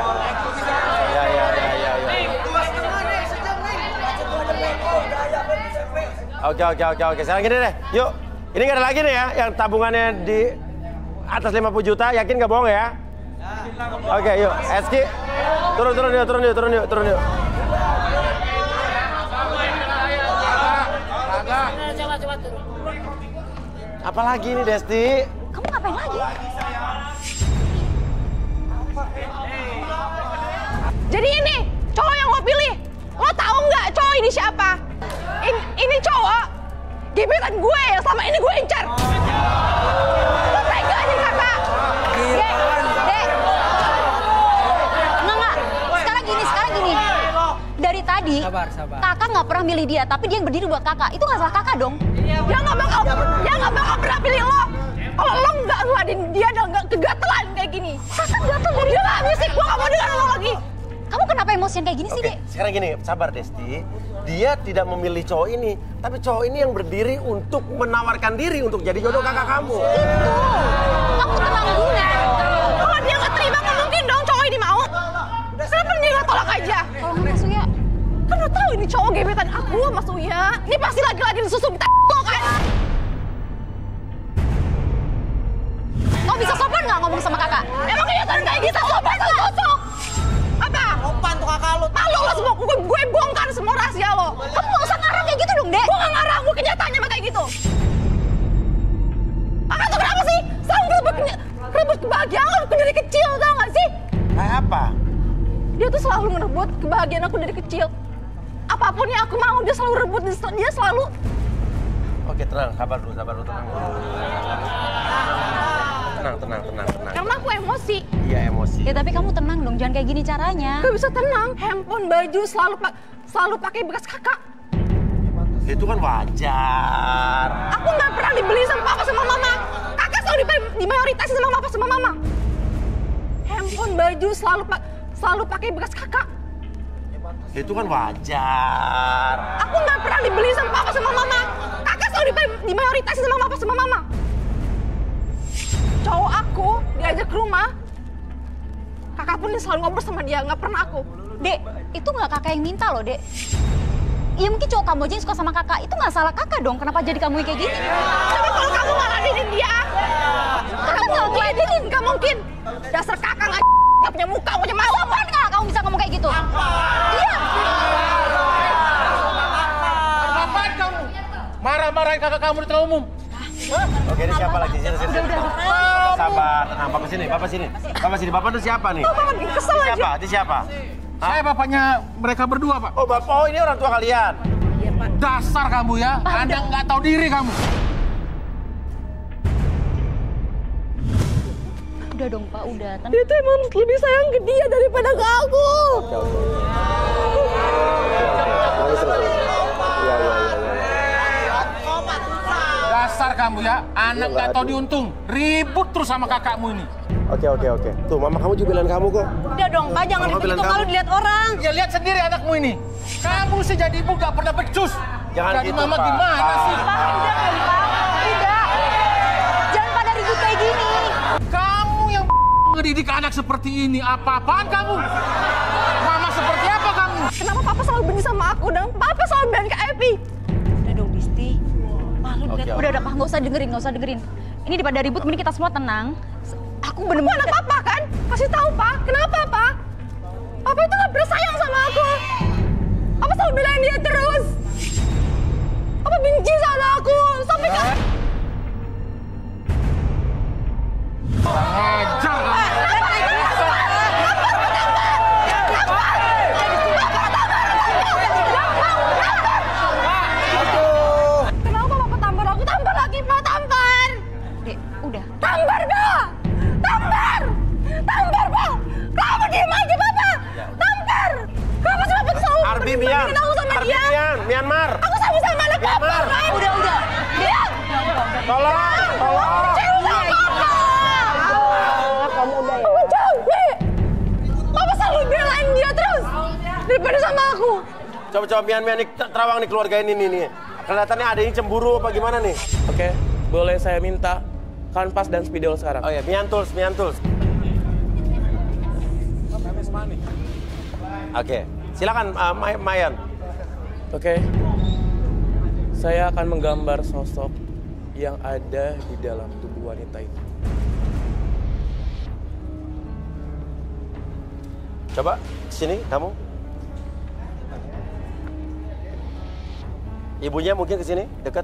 Oke. Sekarang gini deh. Yuk. Ini nggak ada lagi nih ya yang tabungannya di atas 50 juta. Yakin nggak bohong ya? Oke, yuk. Eski. Turun yuk. Coba turun. Apalagi nih, Desti? Kamu ngapain lagi? Jadi ini cowok yang lo pilih. Lo tahu nggak cowok ini siapa? Ini cowok gebetan gue yang selama ini gue incar. Lo tega nih kakak? Dek. Enggak. Sekarang gini. Dari tadi, kakak nggak pernah milih dia, tapi dia yang berdiri buat kakak. Itu nggak salah kakak dong? Dia nggak bakal pernah pilih lo. Kalau lo nggak ngeladenin dia dan nggak kegatelan kayak gini. Kakak gatel dari dia nggak musik, gue nggak mau dengar lo lagi. Kamu kenapa emosian kayak gini sih, Dek? Sekarang gini, sabar Desti. Dia tidak memilih cowok ini, tapi cowok ini yang berdiri untuk menawarkan diri untuk jadi jodoh kakak kamu. Itu. Kamu tenang dulu. Kalau dia nggak terima, nggak mungkin dong cowok ini mau. Kenapa dia nggak tolak aja? Kalau Mas Uya, kan udah tahu ini cowok gebetan aku, Mas Uya. Ini pasti lagi-lagi disusu minta lo kan? Kamu bisa sopan nggak ngomong sama kakak? Emang kelihatan kayak gitu sopan atau cocok? Apa? Sopan tuh kakak lo. Malu lo semua, gue bongkar semua rahasia lo. Kamu nggak usah ngarang kayak gitu dong, Dek. Gue nggak ngarang, gue kenyataannya mah kayak gitu. Kakak tuh kenapa sih? Selalu rebut kebahagiaan aku dari kecil, tau nggak sih? Kayak apa? Dia tuh selalu ngerebut kebahagiaan aku dari kecil. Apapun yang aku mau, dia selalu rebut. Dia selalu... Oke, tenang. Sabar dulu, tenang dulu. Tenang. Karena aku emosi. Iya, emosi. Ya tapi kamu tenang dong, jangan kayak gini caranya. Gak bisa tenang. Handphone, baju selalu pakai bekas kakak. Itu kan wajar. Aku nggak pernah dibeli sama papa sama mama. Kakak selalu dimayoritasi sama papa sama mama. Handphone, baju selalu pakai bekas kakak. Itu kan wajar. Aku nggak pernah dibeli sama papa sama mama. Kakak selalu dimayoritasi sama papa sama mama. Cowok aku diajak ke rumah, kakak pun selalu ngobrol sama dia, nggak pernah aku. Dek, itu nggak kakak yang minta loh, Dek. Ya mungkin cowok kamu aja yang suka sama kakak, itu nggak salah kakak dong, kenapa jadi kamu yang kayak gini? Tapi kalau kamu nggak ladenin dia, kakak nggak ngeladenin, nggak mungkin. Dasar kakak nggak punya muka, nggak punya malu. Sopan nggak kamu bisa ngomong kayak gitu? Iya. Apaan kamu? Marah-marahin kakak kamu di tengah umum. Oke, ini siapa lagi? Sini. Sabar, tenang. Papa sini. Bapak itu siapa nih? Kesel aja. Ini siapa? Saya bapaknya mereka berdua, Pak. Oh, Bapak, ini orang tua kalian? Iya, Pak. Dasar kamu ya, Anda nggak tahu diri kamu. Udah dong, Pak, udah. Dia tuh emang lebih sayang ke dia daripada ke aku. Dasar kamu ya, anak nggak tahu diuntung. Ribut terus sama kakakmu ini. Oke. Tuh, mama kamu juga bilang kamu kok. Udah dong, Pak, jangan begitu malu dilihat orang. Ya lihat sendiri anakmu ini. Kamu sih jadi ibu nggak pernah becus. Jangan jadi gitu, mama Pak. gimana sih? Pak, tidak. Jangan pada ribut kayak gini. Kamu yang ngedidik anak seperti ini, apa-apaan kamu? Mama seperti apa kamu? Kenapa Papa selalu benci sama aku dan Papa selalu bilang ke Epi? Udah dong, Disti. Malu dilihat. Udah, Pak, nggak usah dengerin. Ini daripada ribut, mending kita semua tenang. Aku bener-bener... Aku anak Papa kan? Kasih tahu, Pak. Kenapa, Pak? Papa itu nggak pernah sayang sama aku. Papa selalu belain dia terus. Papa benci sama aku. Sampai kan... Ajar kamu. Kenapa Papa tampar aku? Tampar lagi, Pak. Tampar. Dek, udah. Tampar, Pak. Tampar, Pak. Kamu diem aja, Papa. Tampar. Kenapa sih Papa selalu bandingin aku sama dia? Myanmar. Aku sama-sama anak Papa, kan? Udah. Diam. Tolong. Kamu udah ya? Aku capek. Papa selalu belain dia terus. Daripada sama aku. Coba Mian nih terawang nih keluarga ini nih. Kelihatannya ada ini cemburu apa gimana nih? Oke, boleh saya minta kanvas dan spidol sekarang? Oh ya, Mian tools. Oke, silakan Mayan. Oke. Saya akan menggambar sosok yang ada di dalam tubuh wanita itu. Coba sini kamu. Ibunya mungkin ke sini, dekat.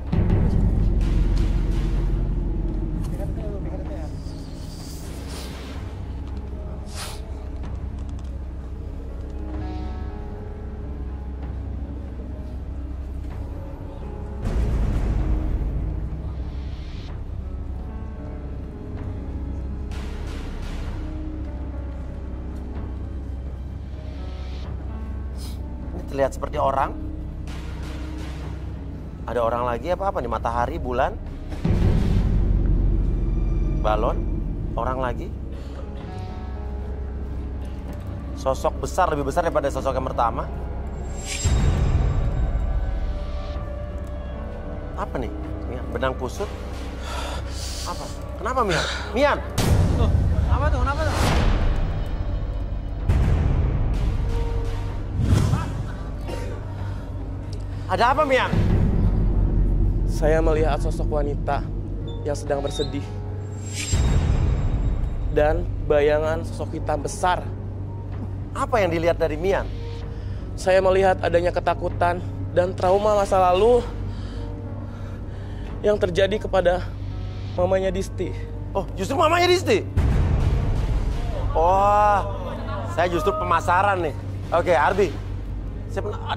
Terlihat seperti orang. Ada orang lagi apa nih? Matahari, bulan, balon, orang lagi. Sosok besar, lebih besar daripada sosok yang pertama. Apa nih? Mian, benang kusut. Apa? Kenapa Mian? Mian! Apa tuh? Kenapa tuh? Ada apa, Mian? Saya melihat sosok wanita yang sedang bersedih. Dan bayangan sosok hitam besar. Apa yang dilihat dari Mian? Saya melihat adanya ketakutan dan trauma masa lalu yang terjadi kepada mamanya Disti. Oh, justru mamanya Disti? Oh, saya justru pemasaran nih. Oke, Arbi.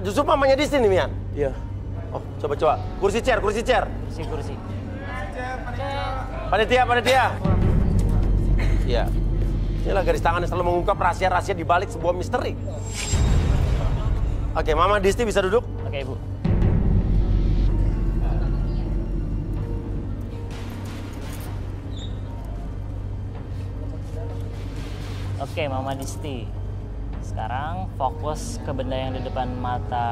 Justru mamanya Disti nih, Mian? Iya. Oh, coba. Kursi chair. Kursi. Panitia. Iya. Inilah garis tangan yang selalu mengungkap rahasia-rahasia di balik sebuah misteri. Oke, Mama Disti bisa duduk? Oke, Ibu. Oke, Mama Disti. Sekarang fokus ke benda yang di depan mata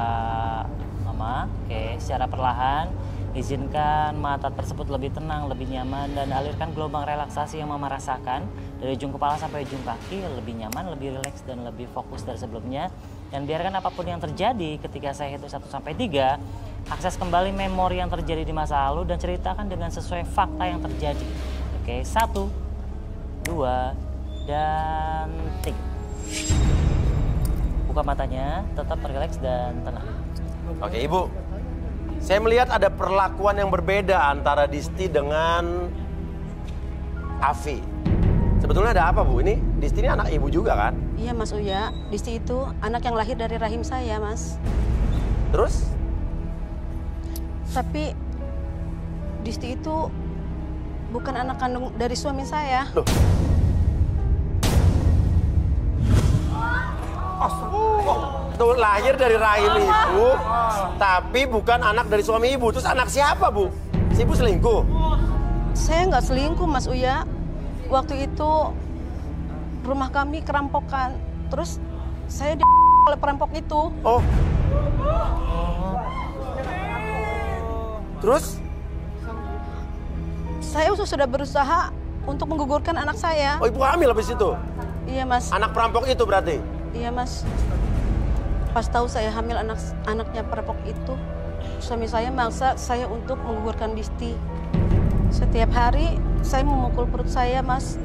Mama. Oke, secara perlahan izinkan mata tersebut lebih tenang, lebih nyaman, dan alirkan gelombang relaksasi yang Mama rasakan dari ujung kepala sampai ujung kaki, lebih nyaman, lebih rileks, dan lebih fokus dari sebelumnya. Dan biarkan apapun yang terjadi ketika saya hitung 1-3, akses kembali memori yang terjadi di masa lalu dan ceritakan dengan sesuai fakta yang terjadi. Oke, 1, 2, dan 3. Buka matanya, tetap rileks dan tenang. Oke, Ibu. Saya melihat ada perlakuan yang berbeda antara Disti dengan Afi. Sebetulnya ada apa, Bu? Ini Disti ini anak Ibu juga kan? Iya, Mas Uya. Disti itu anak yang lahir dari rahim saya, Mas. Terus? Tapi Disti itu bukan anak kandung dari suami saya. Loh. Tuh, lahir dari rahim ibu, tapi bukan anak dari suami ibu. Terus anak siapa, Bu? Si ibu selingkuh? Saya nggak selingkuh, Mas Uya. Waktu itu rumah kami kerampokan. Terus saya oleh perampok itu. Oh. Terus? Saya sudah berusaha untuk menggugurkan anak saya. Oh, ibu hamil habis itu? Iya, Mas. Anak perampok itu berarti? Iya, Mas. Pas tahu saya hamil anaknya perampok itu, suami saya maksa saya untuk menggugurkan Disti. Setiap hari saya memukul perut saya, Mas.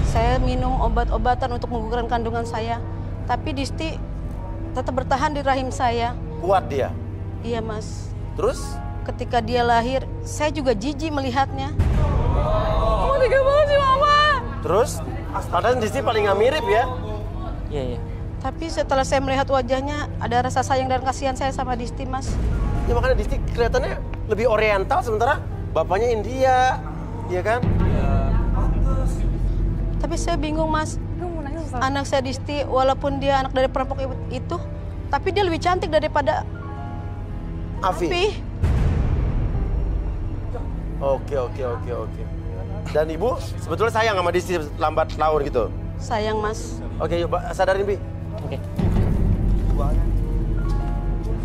Saya minum obat-obatan untuk menggugurkan kandungan saya. Tapi Disti tetap bertahan di rahim saya. Kuat dia? Iya, Mas. Terus? Ketika dia lahir, saya juga jijik melihatnya. Oh, tega banget sih, Mama. Terus? Padahal Disti paling nggak mirip ya? Iya. Tapi setelah saya melihat wajahnya, ada rasa sayang dan kasihan saya sama Disti, Mas. Ya makanya Disti kelihatannya lebih oriental, sementara bapaknya India, iya kan? Tapi saya bingung, Mas. Anak saya Disti, walaupun dia anak dari perampok itu, tapi dia lebih cantik daripada Afi. Oke. Dan ibu sebetulnya sayang sama Disti lambat laun gitu? Sayang, Mas. Oke, yuk sadarin, Bi.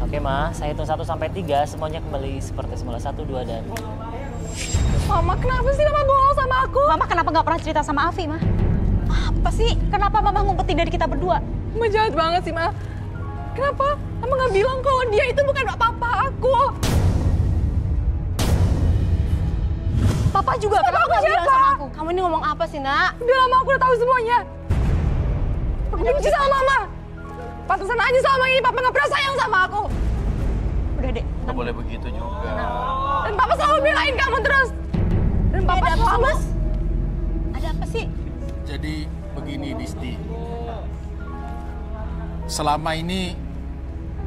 Oke, Ma. Saya hitung 1-3, semuanya kembali seperti semula. 1, 2, dan 3. Mama, kenapa sih Mama bohong sama aku? Mama kenapa nggak pernah cerita sama Afi, Ma? Apa sih? Kenapa Mama ngumpetin dari kita berdua? Mama jahat banget sih, Ma. Kenapa? Mama nggak bilang kalau dia itu bukan papa aku. Papa juga, kenapa nggak bilang sama aku? Kamu ini ngomong apa sih, Nak? Udah lama aku udah tahu semuanya. benci sama mama. Pantesan aja selama ini papa nggak pernah sayang sama aku. Udah, Dek. Nggak boleh begitu juga. Dan papa selalu belain kamu terus. Dan papa selalu... Ada apa sih? Jadi begini, Disti. Selama ini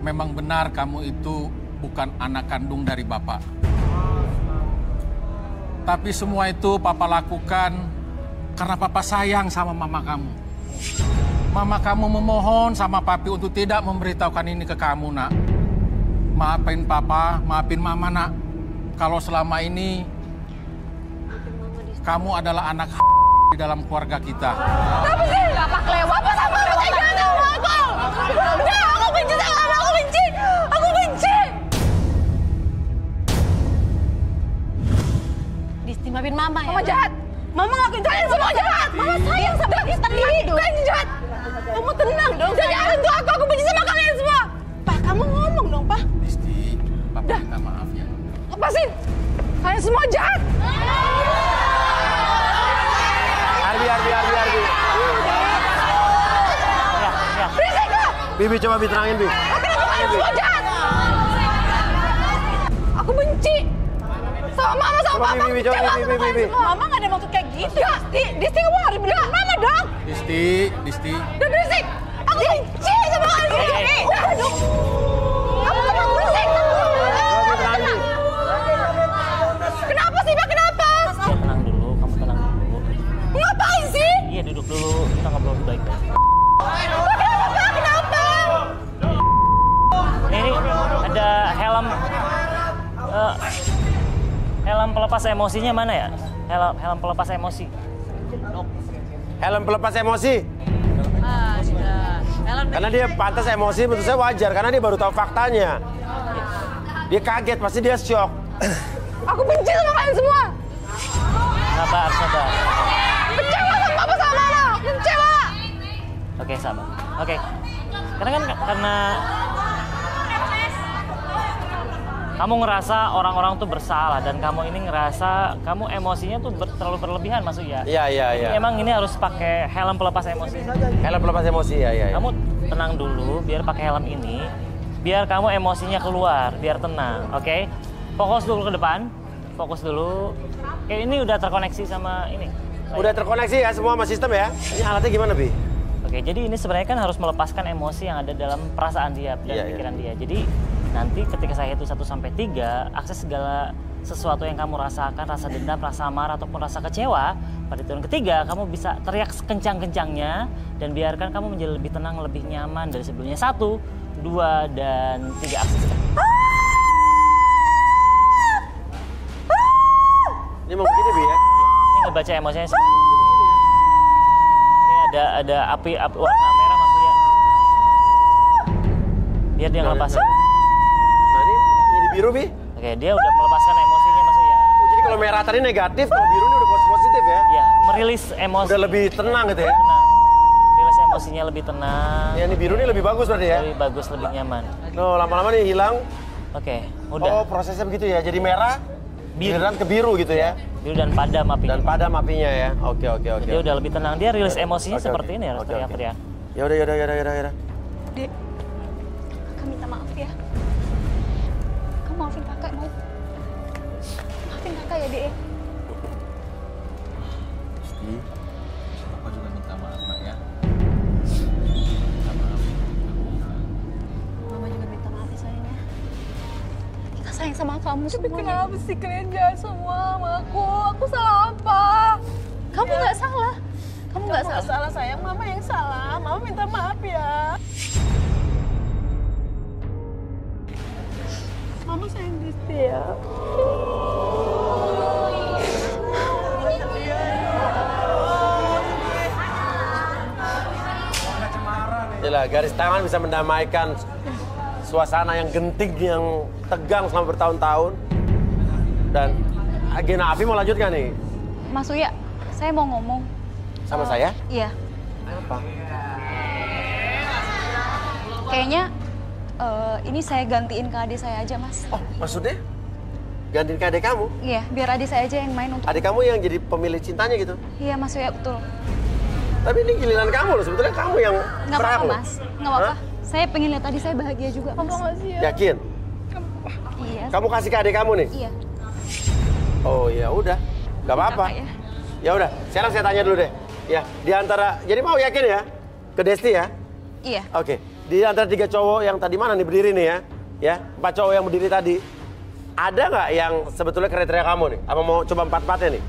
memang benar kamu itu bukan anak kandung dari bapak. Tapi semua itu papa lakukan karena papa sayang sama mama kamu. Mama kamu memohon sama papi untuk tidak memberitahukan ini ke kamu, nak. Maafin papa, maafin mama, nak. Kalau selama ini kamu adalah anak di dalam keluarga kita. Tapi sih, papa kelewat sama aku, tega sama aku. Udah, aku benci sama mama, aku benci. Aku benci. Disti, maafin mama ya. Mama jahat. Mama ngelakuin kalian semua jahat. Mama sayang sama kita. Kalian jahat. Kamu tenang dong. Jangan sentuh aku benci sama kalian semua. Pak, kamu ngomong dong, Pak. Disti, papa minta maaf ya. Lepasin. Kalian semua jahat. Arbi. Berisik lah. Bibi coba terangin, Bi. Kalian semua jahat. Aku benci. Sama mama, sama papa. Bibi, coba Bibi. Mama gak ada maksud kayak gitu. Disti kamu harus bilang mama dong. Disti. Udah berisik. Aku benci sama kalian. Udah dong. Kamu tenang, berisik. Kenapa sih, Pak? Kenapa? Tenang dulu, kamu tenang dulu. Ngapain sih? Iya, duduk dulu. Kita ngobrol lebih baik-baik. Kenapa? Ini ada helm pelepas emosinya mana ya? Helm pelepas emosi. Helm pelepas emosi. Karena dia pantas emosi, menurut saya wajar. Karena dia baru tahu faktanya. Dia kaget, pasti dia shock. Aku benci sama kalian semua. Sabar. Kecewa sama papa sama mama. Kecewa. Oke, sabar. Oke. Karena kamu ngerasa orang-orang tuh bersalah dan kamu ini ngerasa kamu emosinya tuh terlalu berlebihan, Mas Uya. Iya. Emang ini harus pakai helm pelepas emosi. Helm pelepas emosi, ya. Kamu tenang dulu, biar pakai helm ini, biar kamu emosinya keluar, biar tenang, oke? Fokus dulu ke depan, fokus dulu. Oke, ini udah terkoneksi sama ini. Udah terkoneksi ya semua sama sistem ya? Ini alatnya gimana, Bi? Oke, jadi ini sebenarnya kan harus melepaskan emosi yang ada dalam perasaan dia dan pikiran dia. Jadi nanti ketika saya hitung 1-3, akses segala sesuatu yang kamu rasakan, rasa dendam, rasa marah, ataupun rasa kecewa, pada hitungan ketiga kamu bisa teriak sekencang-kencangnya dan biarkan kamu menjadi lebih tenang, lebih nyaman dari sebelumnya. 1, 2, dan 3 akses. Ini mau begini, Bi ya? Ini ngebaca emosinya seperti ini. Ini ada api warna merah maksudnya. Biar dia ngelepas. Nah ini jadi biru, Bi. Oke, dia udah melepaskan emosinya maksudnya. Oh, jadi kalau merah tadi negatif, kalau biru ini udah positif ya? Iya, merilis emosi. Udah lebih tenang gitu ya? Tenang. Rilis emosinya lebih tenang. Ya, ini biru ini lebih bagus berarti ya? Lebih bagus, lebih nyaman. No, lama-lama nih hilang. Oke, udah. Oh, prosesnya begitu ya. Jadi merah, giliran ke biru gitu ya? Biru dan padam apinya. Dan padam apinya ya. Oke. Dia udah lebih tenang. Dia rilis emosinya seperti ini harus teriak-teriak. Ya udah. Dek, kakak minta maaf ya. Kamu maafin kakak, mau? Maafin kakak ya, Dek. Disti, papa juga minta maaf, Nak ya. Mama juga minta maaf ya, sayang ya. Kita sayang sama kamu Tapi semuanya. kenapa sih kalian jahat semua sama aku? Aku salah apa? Kamu nggak salah. Kamu nggak salah. Salah sayang, mama yang salah. Mama minta maaf ya. Mama sayang Disti ya. Yalah, garis tangan bisa mendamaikan suasana yang genting, yang tegang selama bertahun-tahun. Dan Gina Afi mau lanjutkan nih? Mas Uya, saya mau ngomong. Sama saya? Iya. Apa? Kayaknya ini saya gantiin ke adik saya aja, Mas. Oh, maksudnya? Gantiin ke adik kamu? Iya, biar adik saya aja yang main untuk... Adik kamu yang jadi pemilih cintanya gitu? Iya, Mas Uya, betul. Tapi ini giliran kamu loh, sebetulnya kamu yang Nggak perang apa-apa, loh. Mas. Nggak apa-apa. Saya pengen lihat tadi saya bahagia juga, Mas. Yakin? Iya. Kamu kasih ke adik kamu nih? Iya. Oh ya udah, nggak apa-apa. Ya udah, sekarang saya tanya dulu deh. Ya, di antara, jadi mau yakin ya ke Desti ya? Iya. Oke, di antara 3 cowok yang tadi mana nih berdiri nih ya? Ya, 4 cowok yang berdiri tadi. Ada nggak yang sebetulnya kriteria kamu nih? Apa mau coba 4-4-nya nih?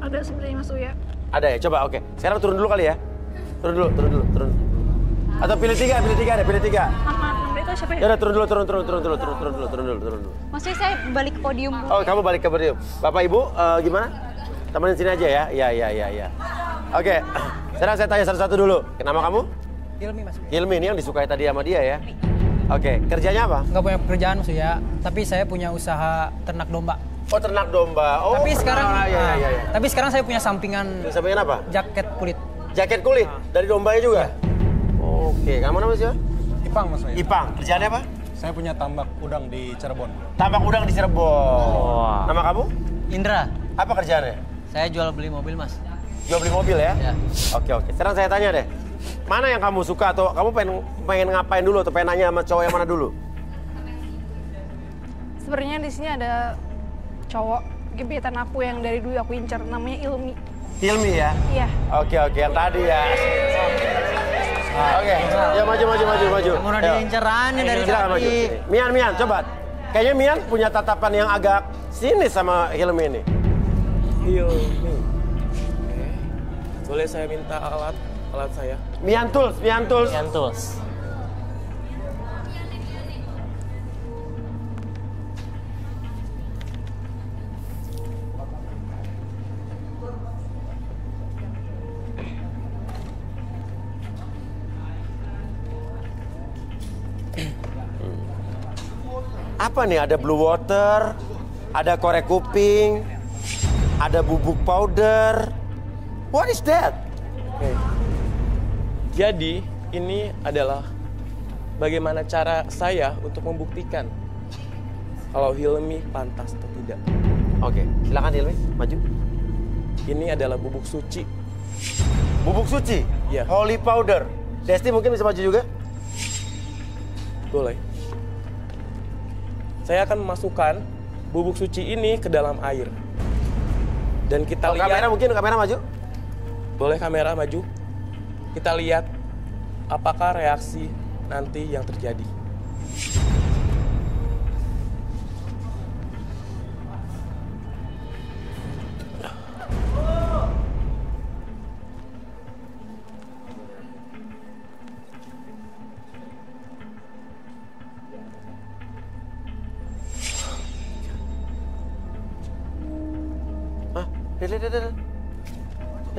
Ada sebenarnya Mas Uya. Ada ya, coba oke. Sekarang turun dulu kali ya. Turun dulu. Atau pilih 3 deh, pilih 3. Nama itu siapa ya? Ya udah turun dulu. Maksudnya saya balik ke podium dulu. Oh, kamu balik ke podium. Bapak Ibu gimana? Temenin sini aja ya. Iya. Oke. Sekarang saya tanya satu-satu dulu. Nama kamu? Hilmi, Mas. Hilmi, ini yang disukai tadi sama dia ya. Oke, kerjanya apa? Nggak punya pekerjaan Mas ya, tapi saya punya usaha ternak domba. Oh, ternak domba. Oh, tapi sekarang iya. Tapi sekarang saya punya sampingan. Sampingan apa? Jaket kulit. Jaket kulit dari dombanya juga? Oke, kamu nama siapa? Ipang, Mas. Ipang, kerjaannya apa? Saya punya tambak udang di Cirebon. Tambak udang di Cirebon. Nama kamu? Indra. Apa kerjaannya? Saya jual beli mobil, Mas. Jual beli mobil ya? Ya. Oke. Sekarang saya tanya deh. Mana yang kamu suka atau kamu pengen ngapain dulu atau pengen nanya sama cowok yang mana dulu? Sebenarnya di sini ada cowok gebetan aku yang dari dulu aku incar, namanya Ilmi. Ilmi ya? Iya. Oke, yang tadi ya. Oke, ya maju. Yang udah diincerannya dari Silakan tadi. maju. Mian, coba. Kayaknya Mian punya tatapan yang agak sinis sama Hilmi ini. Hilmi. Oke. Boleh saya minta alat saya? Mian Tools. Apa nih? Ada blue water, ada korek kuping, ada bubuk powder. What is that? Oke. Jadi, ini adalah bagaimana cara saya untuk membuktikan kalau Hilmi pantas atau tidak. Oke, silakan Hilmi, maju. Ini adalah bubuk suci. Bubuk suci? Iya. Holy powder. Desti mungkin bisa maju juga? Boleh. Saya akan memasukkan bubuk suci ini ke dalam air. Dan kita lihat... Kamera maju. Boleh kamera maju. Kita lihat apakah reaksi nanti yang terjadi.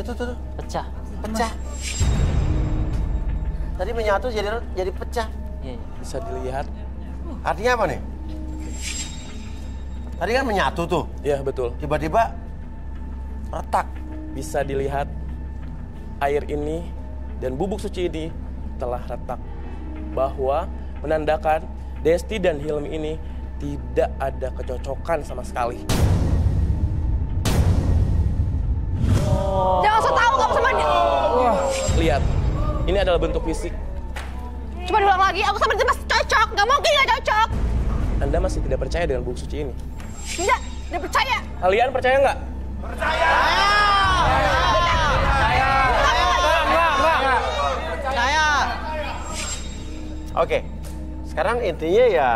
Itu tuh. Pecah. Tadi menyatu jadi pecah. Iya. Bisa dilihat. Artinya apa nih? Tadi kan menyatu tuh. Iya, betul. Tiba-tiba retak. Bisa dilihat air ini dan bubuk suci ini telah retak. Bahwa menandakan Desti dan Hilmi ini tidak ada kecocokan sama sekali. Jangan so tau kamu sama dia. Lihat, ini adalah bentuk fisik. Coba diulang lagi, aku sama dia masih cocok. Gak mungkin gak cocok. Anda masih tidak percaya dengan bubuk suci ini? Tidak percaya. Kalian percaya nggak? Percaya. Oke, sekarang intinya ya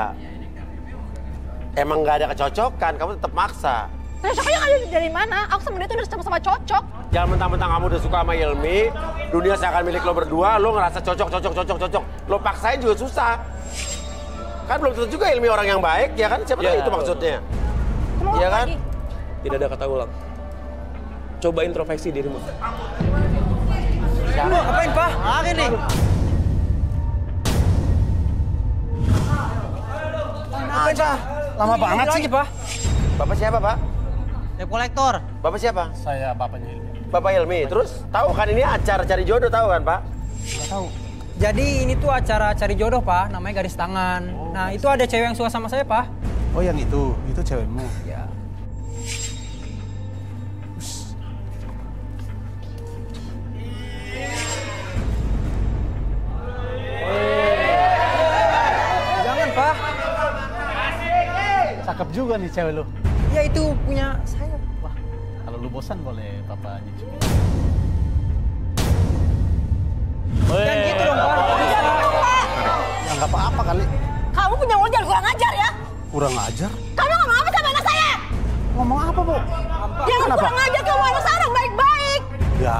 emang nggak ada kecocokan, kamu tetap maksa. Cocoknya ada dari mana? Aku sama dia tuh udah sama-sama cocok. Jangan mentang-mentang kamu udah suka sama Hilmi, dunia seakan milik lo berdua, lo ngerasa cocok. Lo paksain juga susah. Kan belum tentu juga Hilmi orang yang baik, ya kan? Siapa tahu itu maksudnya. Iya kan? Tidak ada kata ulang. Coba introspeksi dirimu. Lu ngapain, Pak? Lagi nih. Ngapain, Pak? Lama banget sih, Pak. Bapak siapa, Pak? Debt collector. Bapak siapa? Saya bapaknya Hilmi. Bapak Hilmi. Terus tahu kan ini acara cari jodoh, tahu kan, Pak? Nggak tahu. Jadi ini tuh acara cari jodoh, Pak. Namanya Garis Tangan. Nah, itu ada cewek yang suka sama saya, Pak. Oh, yang itu cewekmu. Ya. juga nih cewek lu. Ya itu punya saya. Wah, kalau lu bosan boleh papa nyuci. Jangan gitu dong, Pak. Ya nggak apa-apa kali. Kamu punya mulut jangan kurang ajar ya. Kurang ajar? Kamu ngomong apa sama anak saya? Ngomong apa, Bu? Jangan Kenapa? kurang ajar, kamu anak saya orang baik-baik. Ya.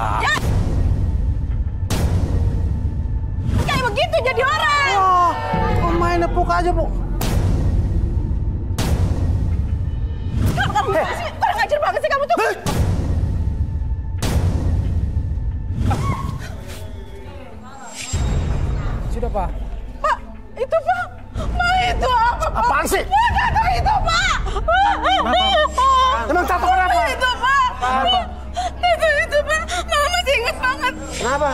Kayak begitu jadi orang. Wah, kok main nepuk aja, Bu? Kamu kurang ajar banget sih kamu tuh. Sudah, Pak. Pak, itu Pak. Pak, itu apa, Pak? Apaan sih? Pak, tato itu, Pak. Emang tato kenapa? Itu, Pak. Apa? Itu, Pak. Mama masih ingat banget. Kenapa?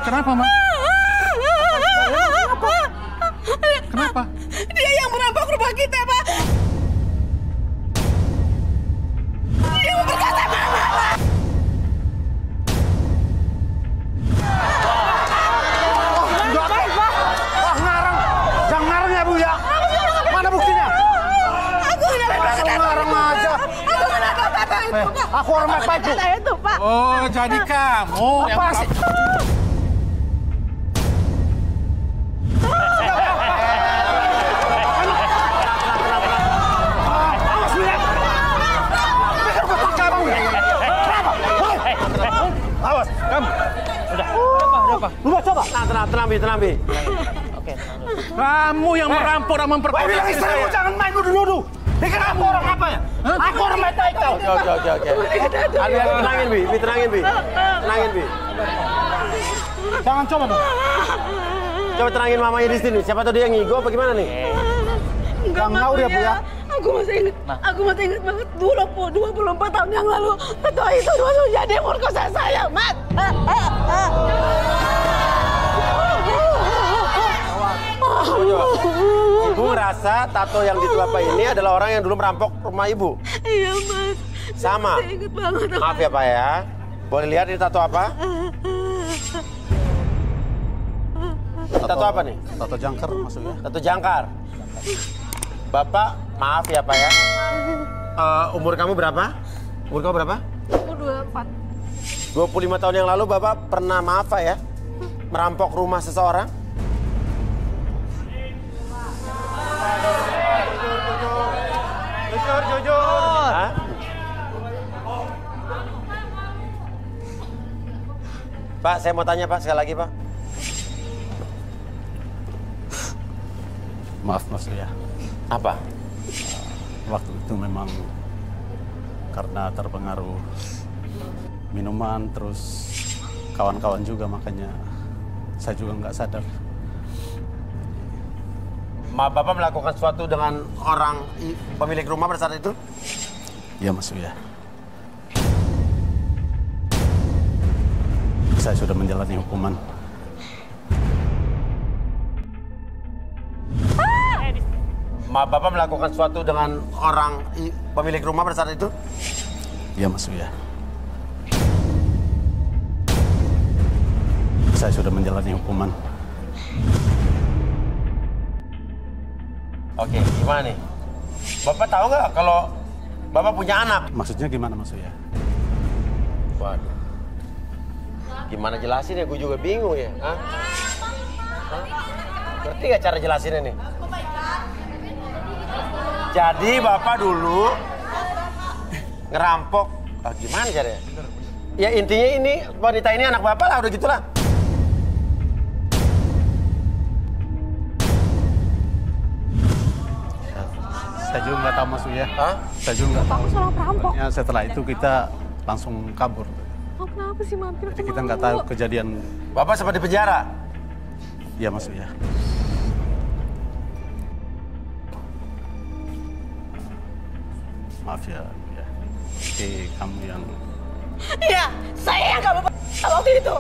Kenapa, Ma? Kenapa? Dia yang merampok rumah kita, Pak. Dia mau berkata Mama, Pak. Wah, ngarang. Jangan ngarang ya, Bu ya. Mana buktinya? Aku tidak Asal ngarang aja. Aku tidak kata itu, Pak. Aku orang baik-baik, Bu. Kata itu, Pak. Oh, jadi kamu yang Apa sih? Awas, kamu. Udah apa? Coba. Tenang, Bi. Oke. Kamu yang merampok dan memperkosa Bilang istri lu jangan main nuduh-nuduh. Pikir aku orang apa ya? Aku orang baik-baik tau. Oke. Tenangin, Bi. Tenangin, Bi. Jangan coba, Bu. Coba tenangin mamanya di sini. Siapa tahu dia ngigo apa gimana nih? Jangan ngawur ya, Bu ya. Aku masih ingat banget dulu, Po, 24 tahun yang lalu. Ketua itu dulu jadi merkosa saya, Mat. Ibu ngerasa tato yang di telapak ini adalah orang yang dulu merampok rumah ibu? Iya, Mas. Sama? Saya ingat banget. Maaf ya, Pak ya. Boleh lihat ini tato apa? Tato apa nih? Tato jangkar maksudnya. Tato jangkar. Bapak, maaf ya Pak ya. Umur kamu berapa? Umur kamu berapa? Aku 24. 25 tahun yang lalu Bapak pernah maaf Pak ya? Merampok rumah seseorang? Jujur. Hah? Pak, saya mau tanya Pak sekali lagi Pak. Maaf Mas ya. Apa? Waktu itu memang karena terpengaruh minuman terus kawan-kawan juga makanya saya juga nggak sadar. Bapak melakukan sesuatu dengan orang pemilik rumah pada saat itu? Iya Mas ya. Saya sudah menjalani hukuman. Bapak melakukan sesuatu dengan orang pemilik rumah pada saat itu? Iya Mas ya. Saya sudah menjalani hukuman. Oke, gimana nih? Bapak tahu nggak kalau Bapak punya anak? Maksudnya gimana Mas ya? Waduh. Gimana jelasin ya? Gue juga bingung ya. Hah? Ngerti nggak cara jelasinnya nih? Jadi Bapak dulu ngerampok. Gimana caranya? Ya intinya ini wanita ini anak Bapak lah, udah gitulah. Saya juga nggak tahu Mas ya. Hah? Saya juga nggak tahu. Aku salah perampok. Ya, setelah itu kita langsung kabur. Oh, kenapa sih mampir? Jadi kita nggak tahu kejadian. Bapak sempat di penjara? Iya Mas ya. Maaf ya. Jadi kamu yang... Iya, saya yang kamu waktu itu.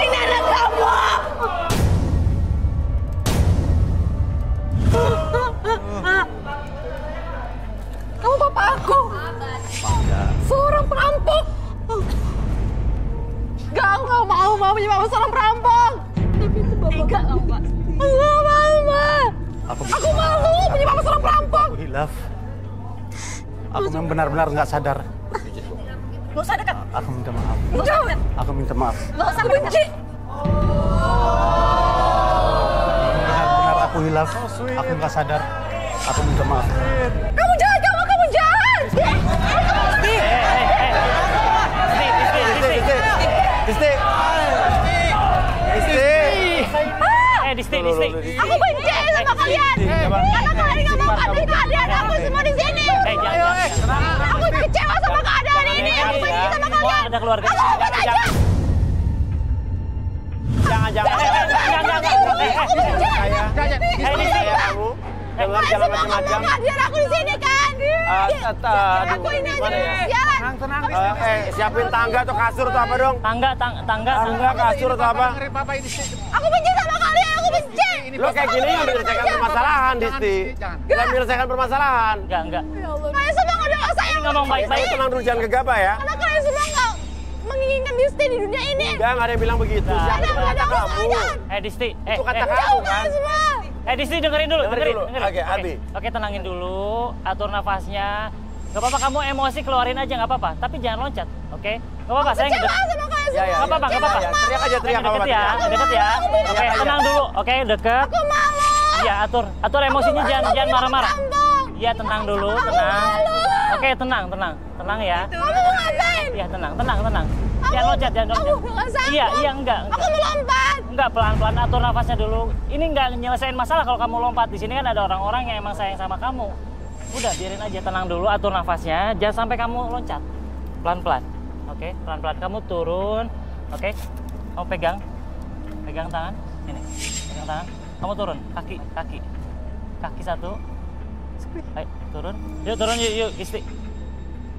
Ini anak kamu. Kamu bapak aku. Seorang perampok. Enggak mau punya bapak seorang perampok. Tapi itu bapak. Enggak mau, Pak. Enggak mau, Ma. Aku malu punya papa seorang perampok. Aku hilaf. Aku memang benar-benar nggak sadar. Gak usah dekat. Aku minta maaf. Jangan. Aku minta maaf. Gak usah benci. Benar-benar aku hilaf. Aku nggak sadar. Aku minta maaf. Kamu jahat, kamu jahat. Disti. Aku benci sama kalian. Karena kalian nggak mau kasih keadaan aku semua di sini. Aku kecewa sama keadaan ini. Aku benci sama kalian. Ada keluarga. Aku obat aja. Jangan. Dengar jalan macam-macam. Keadaan aku di sini kan. Aku ini aja jalan. Tenang. Siapin tangga atau kasur atau apa dong? Tangga, kasur atau apa? Aku benci sama kalian. Aku benci. Lo kayak gini yang menyelesaikan permasalahan, Disti. Gak menyelesaikan permasalahan. Enggak. Kalian semua udah gak sayang. Ngomong baik-baik. Tenang dulu, jangan gegabah ya. Karena kalian semua gak menginginkan Disti di dunia ini. Enggak ada yang bilang begitu. Siapa yang kata kamu? Disti. Itu kata kamu kan? Disti dengerin dulu. Oke, Abi. Oke, tenangin dulu, atur nafasnya. Gak apa-apa kamu emosi keluarin aja gak apa-apa, tapi jangan loncat, oke? Gak apa-apa, saya kecewa sama kalian semua. Gak apa-apa. Teriak aja, Deket ya. Oke, tenang dulu, oke, deket. Aku malu. Iya, atur emosinya, jangan marah-marah. Iya, tenang dulu, tenang. Oke, tenang ya. Kamu mau ngapain? Iya, tenang. Jangan loncat. Iya, enggak. Aku mau lompat. Enggak, pelan-pelan atur nafasnya dulu. Ini enggak nyelesain masalah kalau kamu lompat. Di sini kan ada orang-orang yang emang sayang sama kamu. Udah, biarin aja, tenang dulu, atur nafasnya. Jangan sampai kamu loncat. Pelan-pelan. Oke, pelan-pelan kamu turun. Oke. Kamu pegang tangan. Ini. Pegang tangan. Kamu turun, kaki. Kaki satu. Ayo, turun. Yuk, Disti.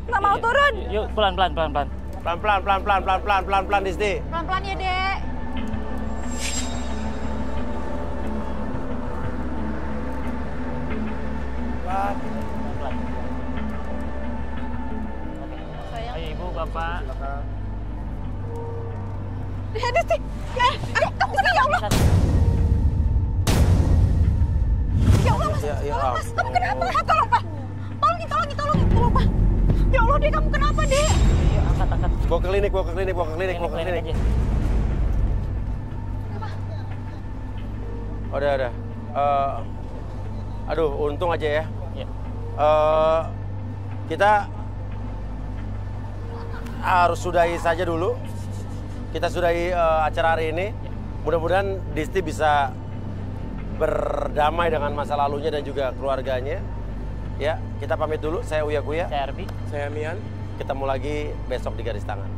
Nggak mau turun. Yuk, pelan-pelan. Pelan-pelan, Disti. Pelan-pelan ya, Dek. Pelan. Ayo, Ibu, Bapak. Ya, Disti. Aduh, kamu tenang, ya Allah. Ya Allah, Mas. Mas, kamu kenapa? Tolong, Pak. Tolong, Pak. Ya Allah, Dek, kamu kenapa, Dek? Iya, angkat. Bawa ke klinik. Aja. Udah. Aduh, untung aja ya. Iya. Kita harus sudahi saja dulu. Kita sudahi acara hari ini. Mudah-mudahan Disti bisa berdamai dengan masa lalunya dan juga keluarganya. Ya, kita pamit dulu. Saya Uya Kuya. Saya Arbi. Saya Mian. Ketemu lagi besok di Garis Tangan.